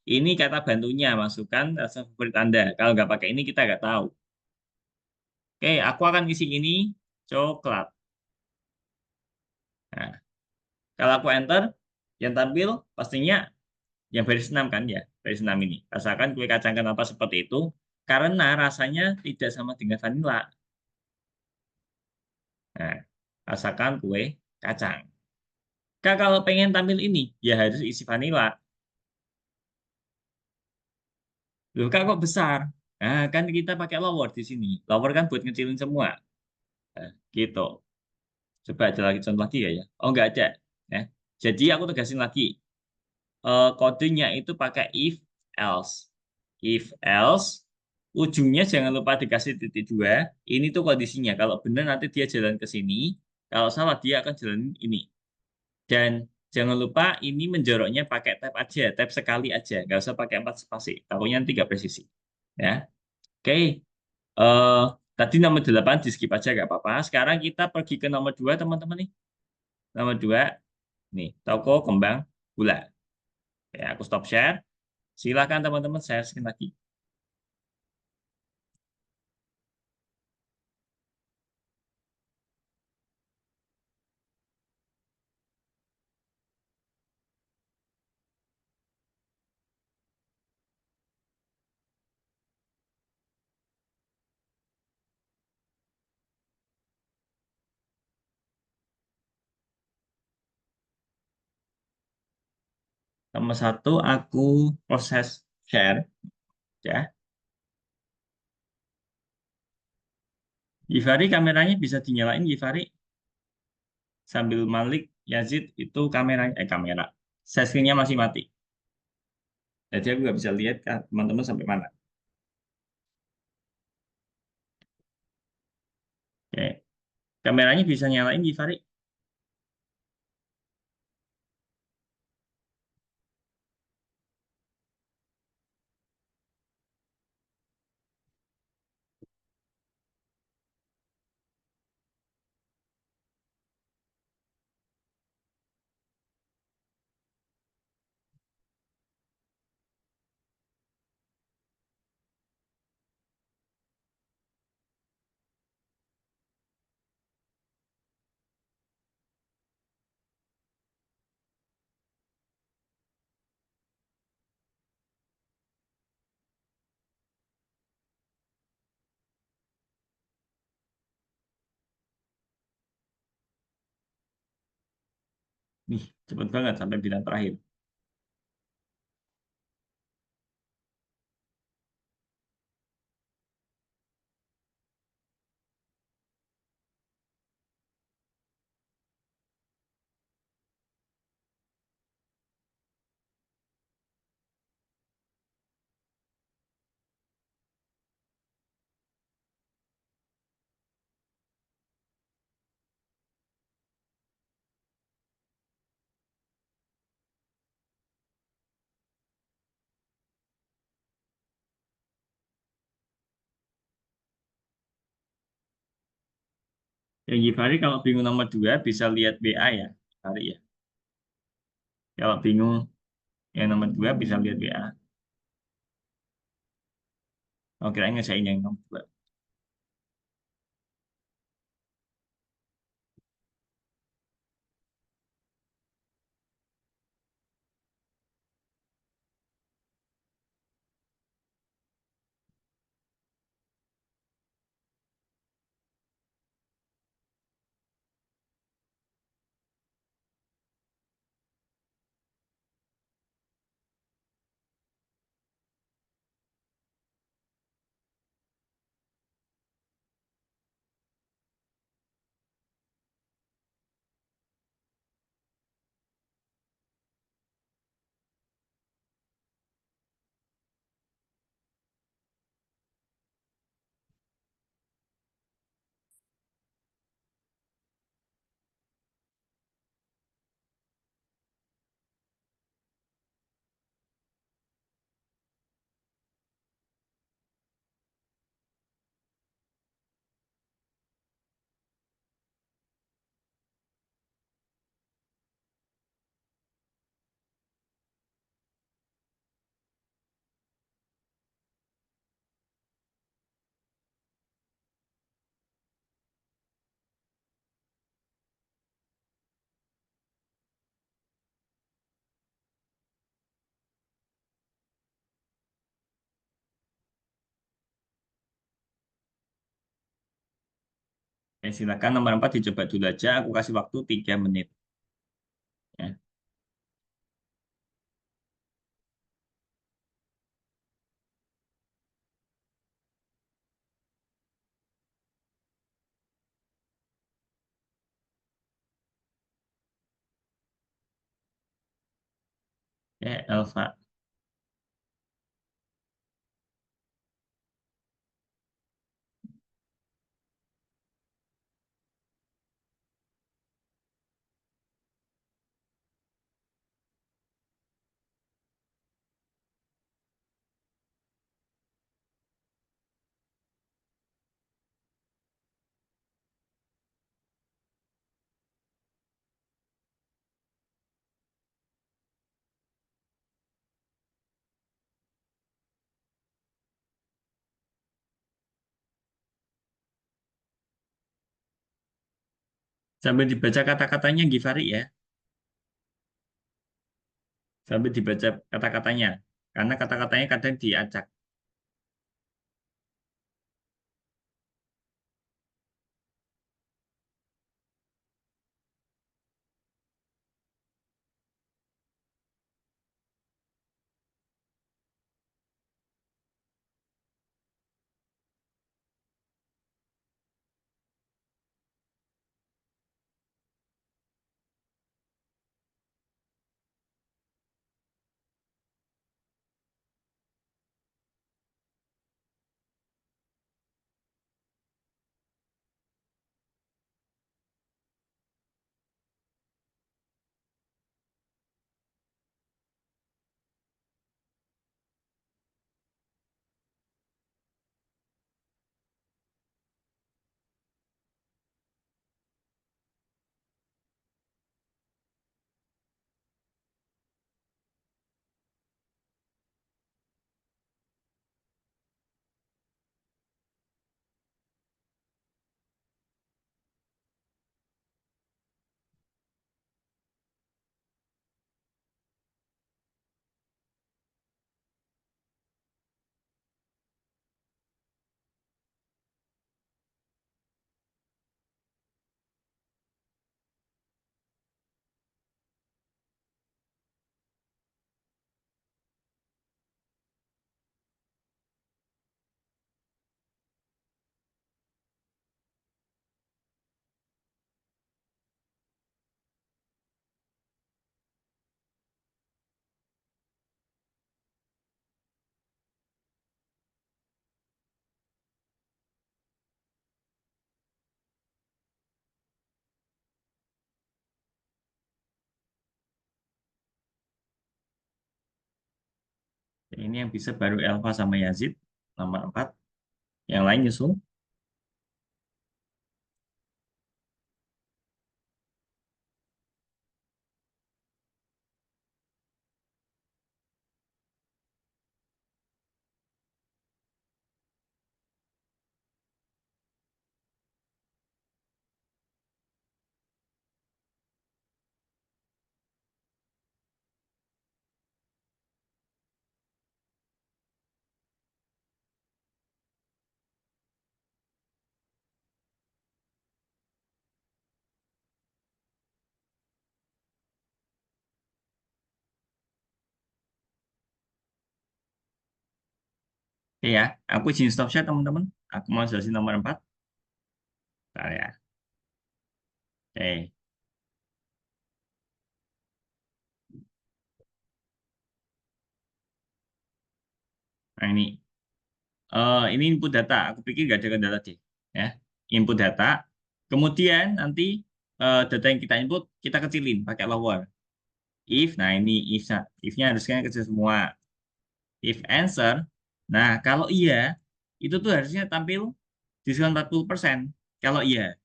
Ini kata bantunya, masukkan rasa favorit Anda. Kalau nggak pakai ini kita nggak tahu. Oke, aku akan isi ini coklat. Nah, kalau aku enter, yang tampil pastinya yang baris 6 kan ya, baris 6 ini. Rasakan kue kacang kenapa seperti itu? Karena rasanya tidak sama dengan vanila. Nah, rasakan kue kacang. Kak, kalau pengen tampil ini, ya harus isi vanilla. Loh, Kak, kok besar? Nah, kan kita pakai lower di sini. Lower kan buat ngecilin semua. Nah, gitu. Coba ada lagi contoh lagi ya, ya. Oh, nggak ada. Ya. Jadi aku tegasin lagi. Kodenya itu pakai if else. If else, ujungnya jangan lupa dikasih titik dua. Ini tuh kondisinya. Kalau benar nanti dia jalan ke sini. Kalau salah dia akan jalan ini. Dan jangan lupa ini menjoroknya pakai tab aja. Tab sekali aja. Nggak usah pakai 4 spasi. Takutnya nanti nggak presisi. Ya. Oke. eh Tadi nomor 8 di skip aja nggak apa-apa. Sekarang kita pergi ke nomor 2 teman-teman nih. Nomor 2 nih, toko kembang gula. Ya, aku stop share. Silakan teman-teman saya share lagi. Nomor 1 aku proses share ya. Givari kameranya bisa dinyalain Givari sambil Malik Yazid itu kamera share screen-nya masih mati. Jadi aku nggak bisa lihat kan teman-teman sampai mana. Oke. Kameranya bisa nyalain Givari. Nih, cepet banget sampai bilang terakhir. Ya, Givari kalau bingung nomor 2 bisa lihat WA ya. Givari ya. Kalau bingung yang nomor 2 bisa lihat WA. Oh, kirain ngesain yang nomor 2. Silakan nomor 4 dicoba dulu aja. Aku kasih waktu 3 menit. alfa. Sambil dibaca kata-katanya Givari ya. Sambil dibaca kata-katanya. Karena kata-katanya kadang diacak. Ini yang bisa baru Elva sama Yazid. Nomor 4. Yang lain nyusul. Oke ya, aku izin stop share teman-teman. Aku mau jelasin nomor 4. Bentar ya. Oke. Nah ini. Ini input data. Aku pikir nggak ada kendala deh. Ya. Input data. Kemudian nanti data yang kita input, kita kecilin pakai lower. If, nah ini if-nya harusnya kecil semua. If answer, nah kalau iya, itu tuh harusnya tampil diskon 40%. Kalau iya.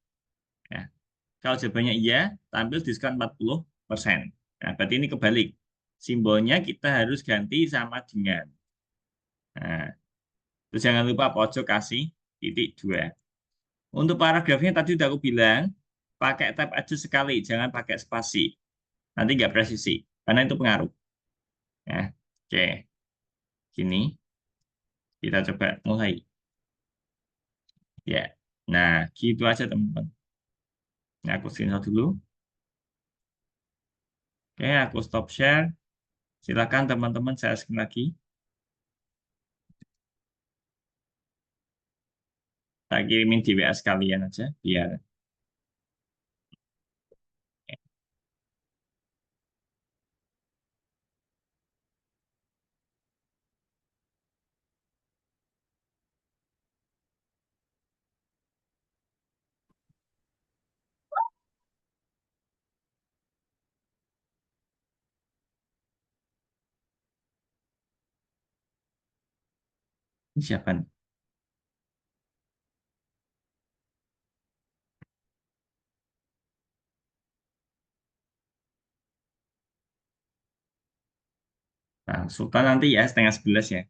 Ya. Kalau jawabannya iya, tampil diskon 40%. Nah, berarti ini kebalik. Simbolnya kita harus ganti sama dengan. Nah, terus jangan lupa pojok kasih titik 2. Untuk paragrafnya tadi udah aku bilang, pakai tab aja sekali, jangan pakai spasi. Nanti nggak presisi, karena itu pengaruh. Ya, oke, gini kita coba mulai. Ya, nah gitu aja teman-teman. Nah, aku screenshot dulu. Oke, aku stop share. Silakan teman-teman saya screen lagi. Tak kirimin di WA sekalian aja, biar. Siapa nih? Nah, Sultan nanti ya setengah 11 ya.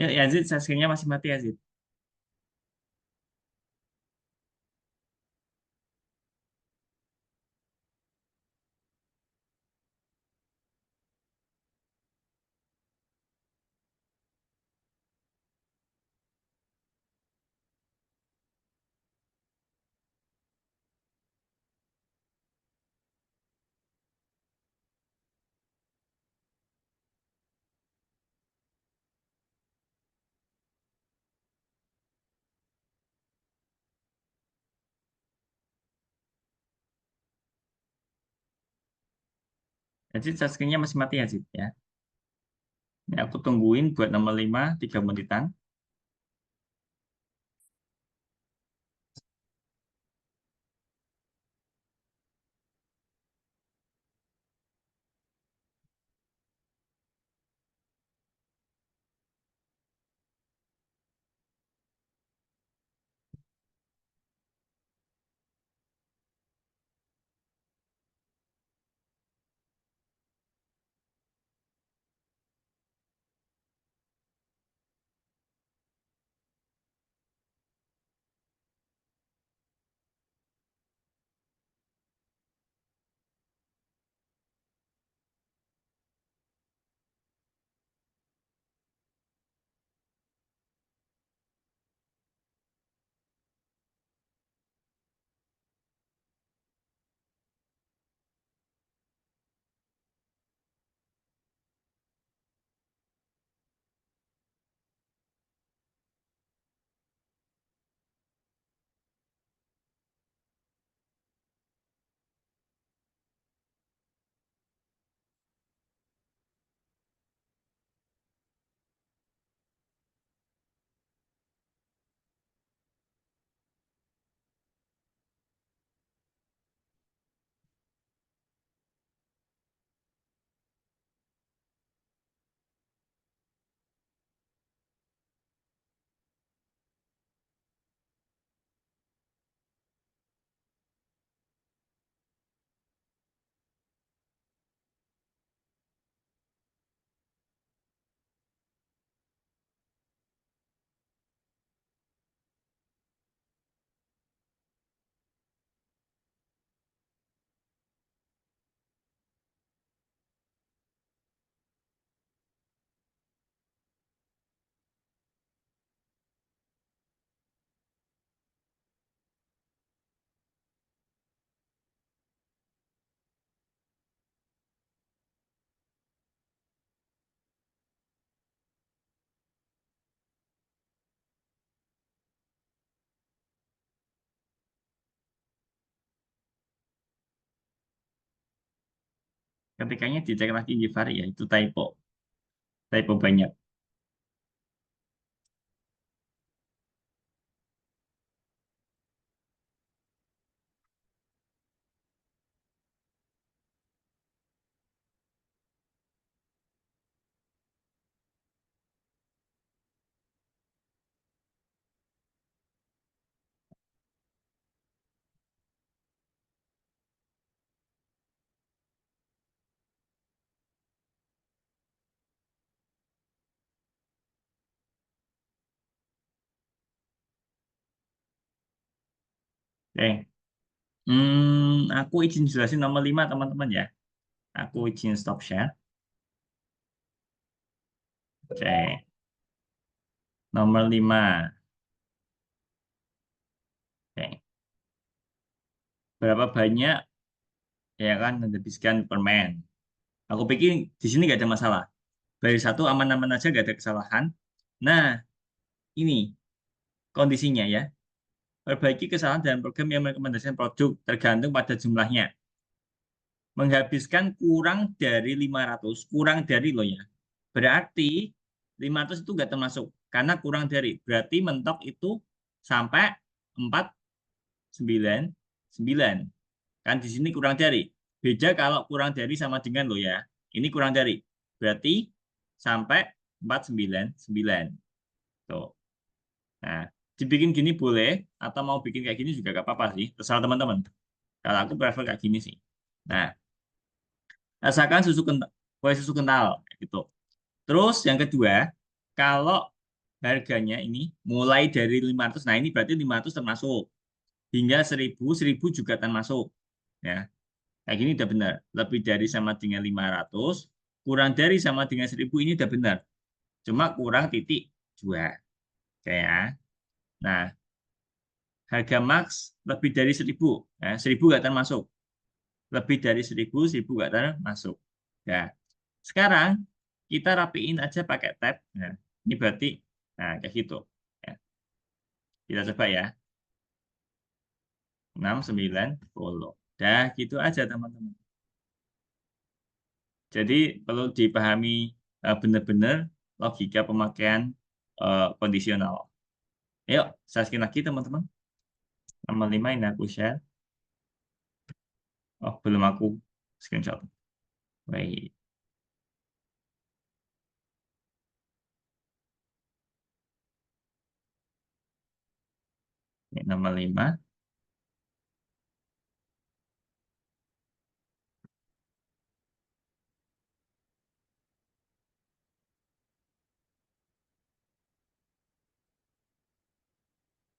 Ya, Yazid, saskinya masih mati Yazid. Yazid, saskinya masih mati Yazid ya. Ini aku tungguin buat nomor 5, 3 menitan. Ketikanya dicek lagi Givari ya, itu typo. Typo banyak. Oke. Aku izin jelasin nomor 5 teman-teman ya. Aku izin stop share. Oke. Nomor 5. Oke. Berapa banyak ya kan menghabiskan permen? Aku pikir di sini nggak ada masalah. Dari satu aman-aman aja nggak ada kesalahan. Nah, ini kondisinya ya. Perbaiki kesalahan dalam program yang merekomendasikan produk tergantung pada jumlahnya. Menghabiskan kurang dari 500, kurang dari lo ya. Berarti 500 itu nggak termasuk karena kurang dari. Berarti mentok itu sampai 499. Kan di sini kurang dari. Beda kalau kurang dari sama dengan lo ya. Ini kurang dari. Berarti sampai 499. Tuh. Nah, dibikin gini boleh, atau mau bikin kayak gini juga gak apa-apa sih. Terserah teman-teman. Kalau aku prefer kayak gini sih. Nah, asalkan susu kental, kue susu kental, kayak gitu. Terus yang kedua, kalau harganya ini mulai dari 500, nah ini berarti 500 termasuk. Hingga 1000, 1000 juga termasuk. Ya, kayak gini udah benar. Lebih dari sama dengan 500, kurang dari sama dengan 1000 ini udah benar. Cuma kurang titik 2. Oke ya. Nah, harga max lebih dari 1000. Ya, 1000 nggak termasuk. Lebih dari 1000, 1000 nggak termasuk. Ya, sekarang kita rapiin aja pakai tab. Nah, ini berarti, nah kayak gitu. Ya, kita coba ya. 6, 9, 10. Dah gitu aja teman-teman. Jadi perlu dipahami benar-benar logika pemakaian kondisional. Yuk, saya skin lagi teman-teman. Nomor 5 ini aku share. Oh, belum aku screenshot. Baik. Ini nomor 5.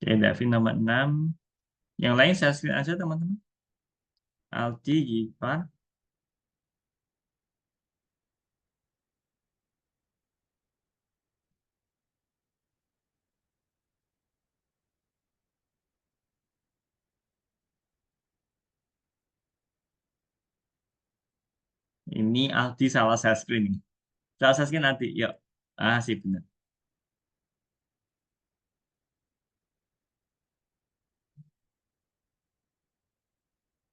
Oke, Davin nomor 6. Yang lain saya screen aja teman-teman. Aldi, Gipar. Ini Aldi salah saya screen nih. Salah saya screen Aldi. Yuk. Ah, sih benar.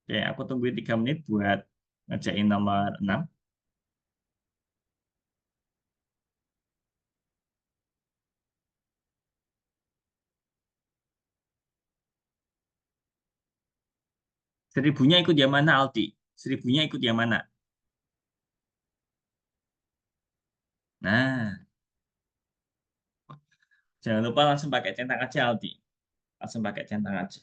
Oke, aku tungguin 3 menit buat ngerjain nomor 6. Seribunya ikut yang mana, Aldi? Seribunya ikut yang mana? Nah, jangan lupa langsung pakai centang aja, Aldi. Langsung pakai centang aja.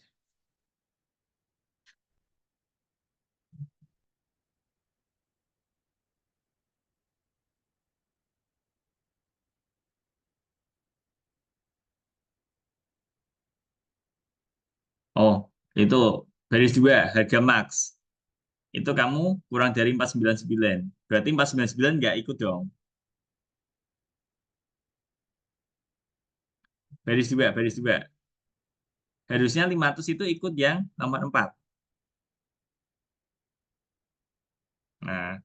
Oh, itu baris 2, harga max. Itu kamu kurang dari 499. Berarti 499 nggak ikut dong. Baris 2, baris 2. Harusnya 500 itu ikut yang nomor 4. Nah,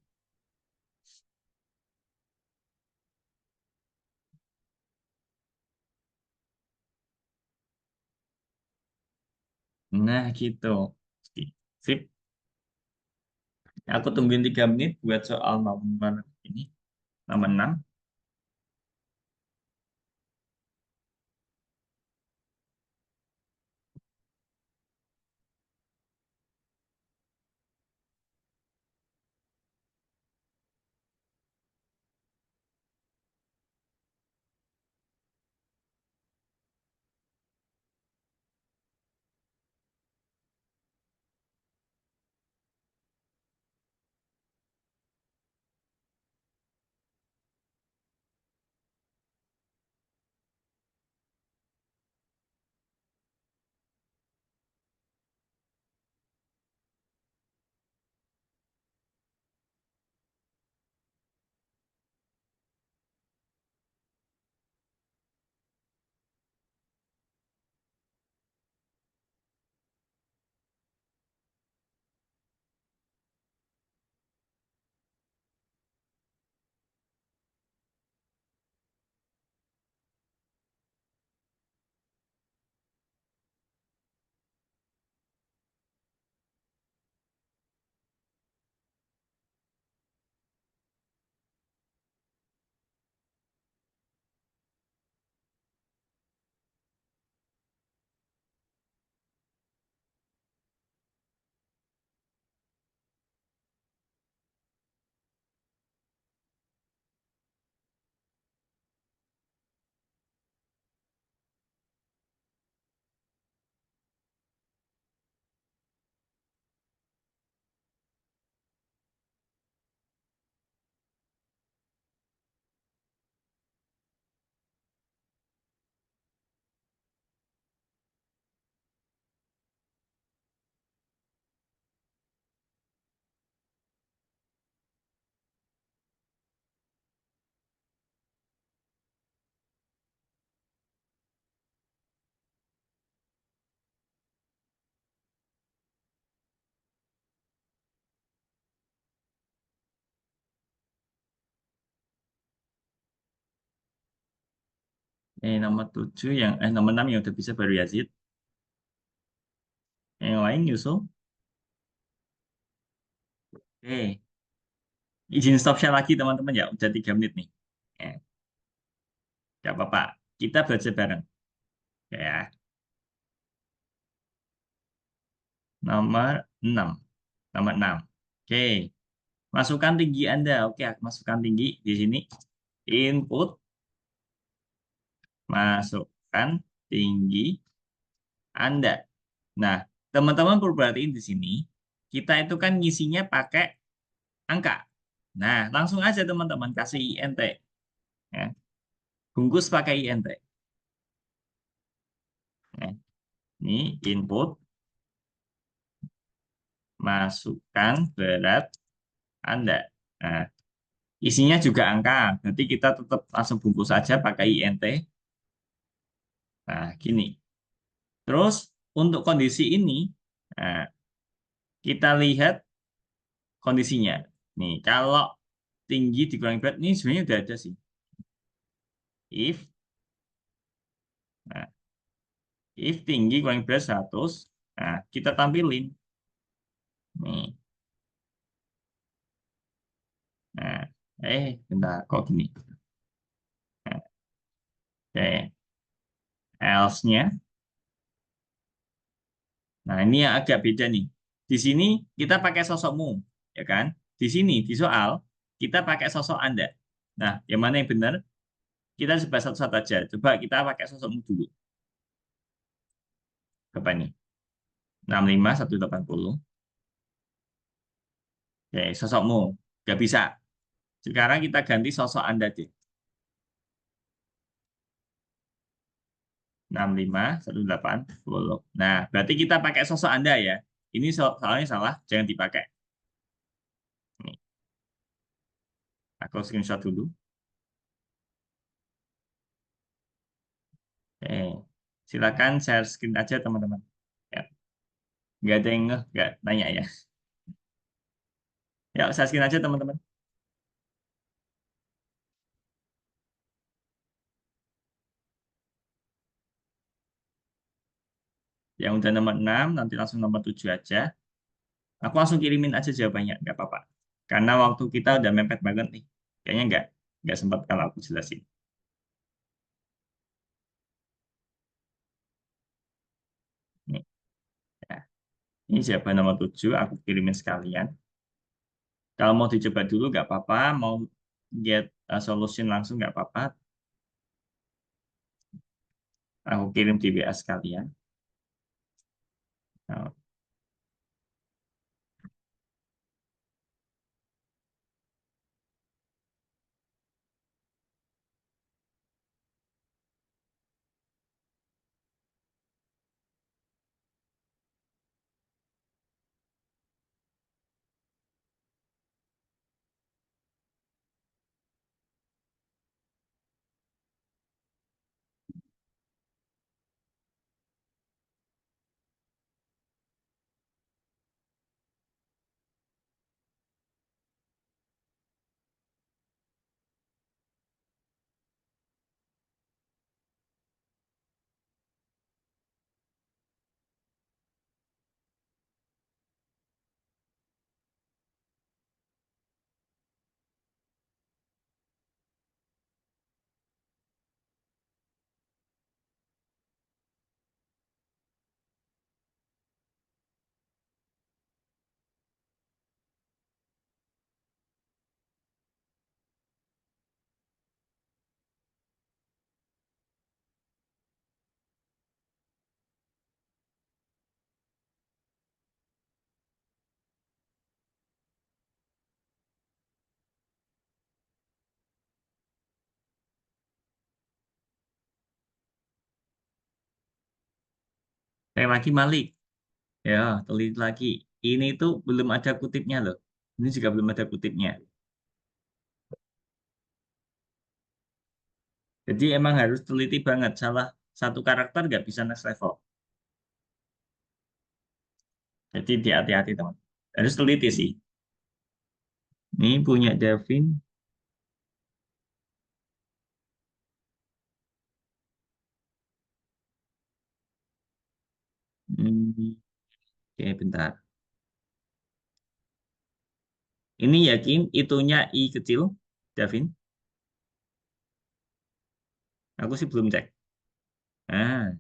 nah gitu. Sip. Aku tungguin 3 menit buat soal nomor ini, nomor 6. Nomor 7 nomor 6 yang udah bisa baru Yazid. Yang lain Yusuf. Oke. Izin stop share lagi teman-teman ya. Udah 3 menit nih. Eh, Gak apa-apa. Kita belajar bareng. Ya. Nomor 6. Nomor 6. Oke. Masukkan tinggi Anda. Oke, masukkan tinggi di sini. Input. Masukkan tinggi Anda. Nah, teman-teman perlu perhatiin di sini. Kita itu kan ngisinya pakai angka. Nah, langsung aja teman-teman kasih INT. Ya. Bungkus pakai INT. Nah, ini input. Masukkan berat Anda. Nah, isinya juga angka. Berarti kita tetap langsung bungkus saja pakai INT. Nah, gini. Terus untuk kondisi ini, nah, kita lihat kondisinya. Nih, kalau tinggi dikurangi berat, ini sebenarnya udah ada sih. If, nah, if tinggi kurangi berat 100, nah, kita tampilin. Nih. Nah, bentar, kok gini? Nah, oke, else-nya. Nah, ini yang agak beda nih. Di sini kita pakai sosokmu, ya kan? Di sini, di soal, kita pakai sosok Anda. Nah, yang mana yang benar? Kita coba satu-satu aja. Coba kita pakai sosokmu dulu. Berapa ini? 65, 180. Oke, sosokmu. Nggak bisa. Sekarang kita ganti sosok Anda deh. 65, 180. Nah, berarti kita pakai sosok Anda ya. Ini soalnya salah, jangan dipakai. Nih, aku screenshot dulu. Oke, silakan share screen aja teman-teman. Ya, nggak ada yang nggak nanya ya. Ya, share screen aja teman-teman. Yang udah nomor 6, nanti langsung nomor 7 aja. Aku langsung kirimin aja jawabannya, nggak apa-apa. Karena waktu kita udah mepet banget nih. Kayaknya nggak sempat kalau aku jelasin. Nih, ya. Ini jawaban nomor 7, aku kirimin sekalian. Kalau mau dicoba dulu nggak apa-apa, mau get a solution langsung nggak apa-apa. Aku kirim di WA sekalian. Nah, saya lagi Malik. Ya, teliti lagi. Ini tuh belum ada kutipnya loh. Ini juga belum ada kutipnya. Jadi emang harus teliti banget. Salah satu karakter nggak bisa next level. Jadi hati-hati teman. Harus teliti sih. Ini punya Davin. Oke, bentar. Ini yakin itunya I kecil, Davin? Aku sih belum cek. Nah,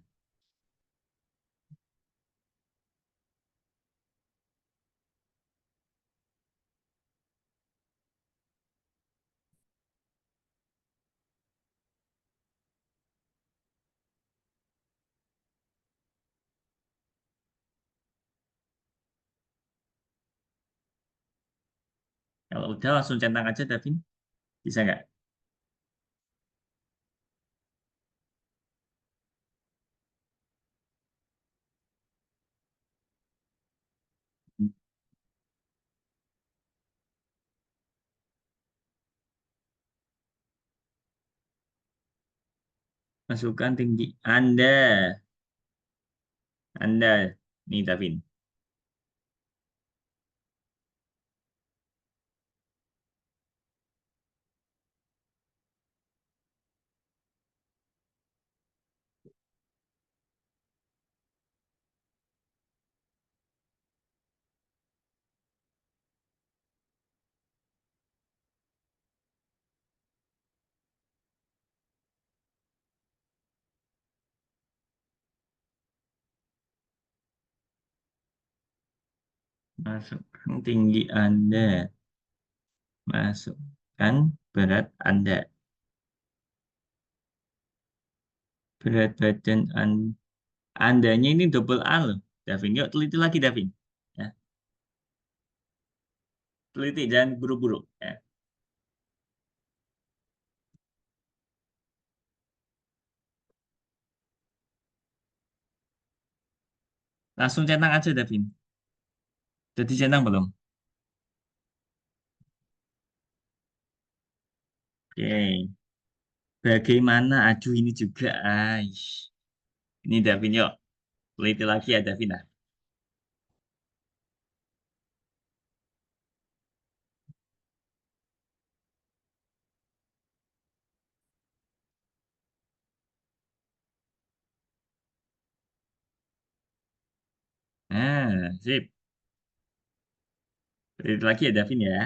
kalau udah langsung centang aja, Davin. Bisa nggak? Masukkan tinggi Anda. Anda. Nih, Davin. Masukkan tinggi Anda. Masukkan berat Anda. Berat badan Andanya ini double A loh, Davin. Yuk, teliti lagi, Davin. Ya, teliti, jangan buru-buru. Ya. Langsung centang aja, Davin. Jadi centang belum? Oke. Bagaimana? Aduh, ini juga. Ini Davin, yuk. Teliti lagi ya, Davin. Nah. Nah, sip. Teliti lagi ya, Davin ya.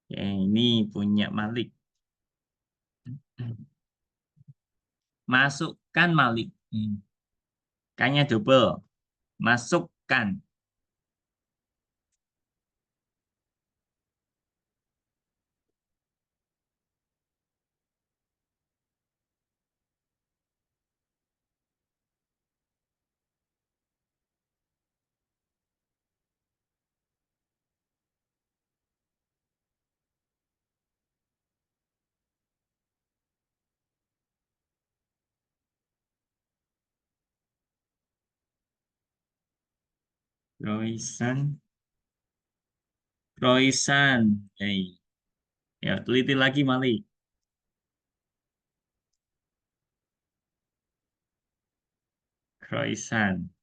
Oke, ini punya Malik. Masukkan Malik. Kayaknya double. Masukkan. Roisan. Roisan. Ya, teliti lagi, Malik. Roisan.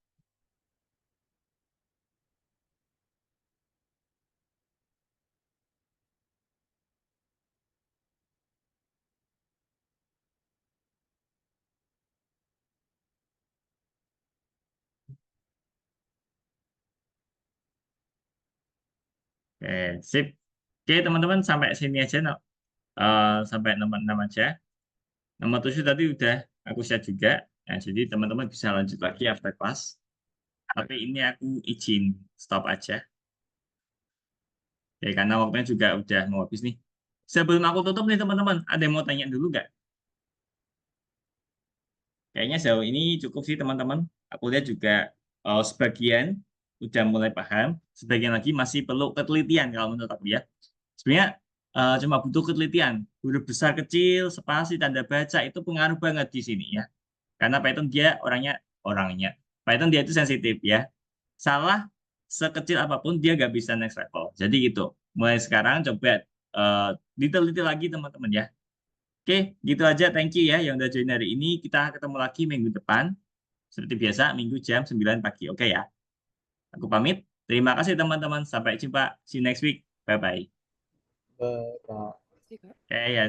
Oke, sip. Oke, teman-teman, sampai sini aja. No. Sampai nomor 6 aja. Nomor 7 tadi udah aku share juga. Nah, jadi teman-teman bisa lanjut lagi after class. Tapi ini aku izin stop aja. Ya, karena waktunya juga udah mau habis nih. Sebelum aku tutup nih teman-teman, ada yang mau tanya dulu nggak? Kayaknya sejauh ini cukup sih teman-teman. Aku lihat juga sebagian udah mulai paham, sebagian lagi masih perlu ketelitian kalau menurut aku ya. Sebenarnya cuma butuh ketelitian. Huruf besar kecil, spasi, tanda baca itu pengaruh banget di sini ya. Karena Python dia orangnya. Python dia itu sensitif ya. Salah sekecil apapun dia nggak bisa next level. Jadi gitu. Mulai sekarang coba eh, diteliti lagi teman-teman ya. Oke, gitu aja. Thank you ya yang udah join hari ini. Kita ketemu lagi minggu depan. Seperti biasa, minggu jam 9 pagi. Oke ya. Aku pamit. Terima kasih teman-teman. Sampai jumpa. See you next week. Bye-bye. Kak. Oke ya.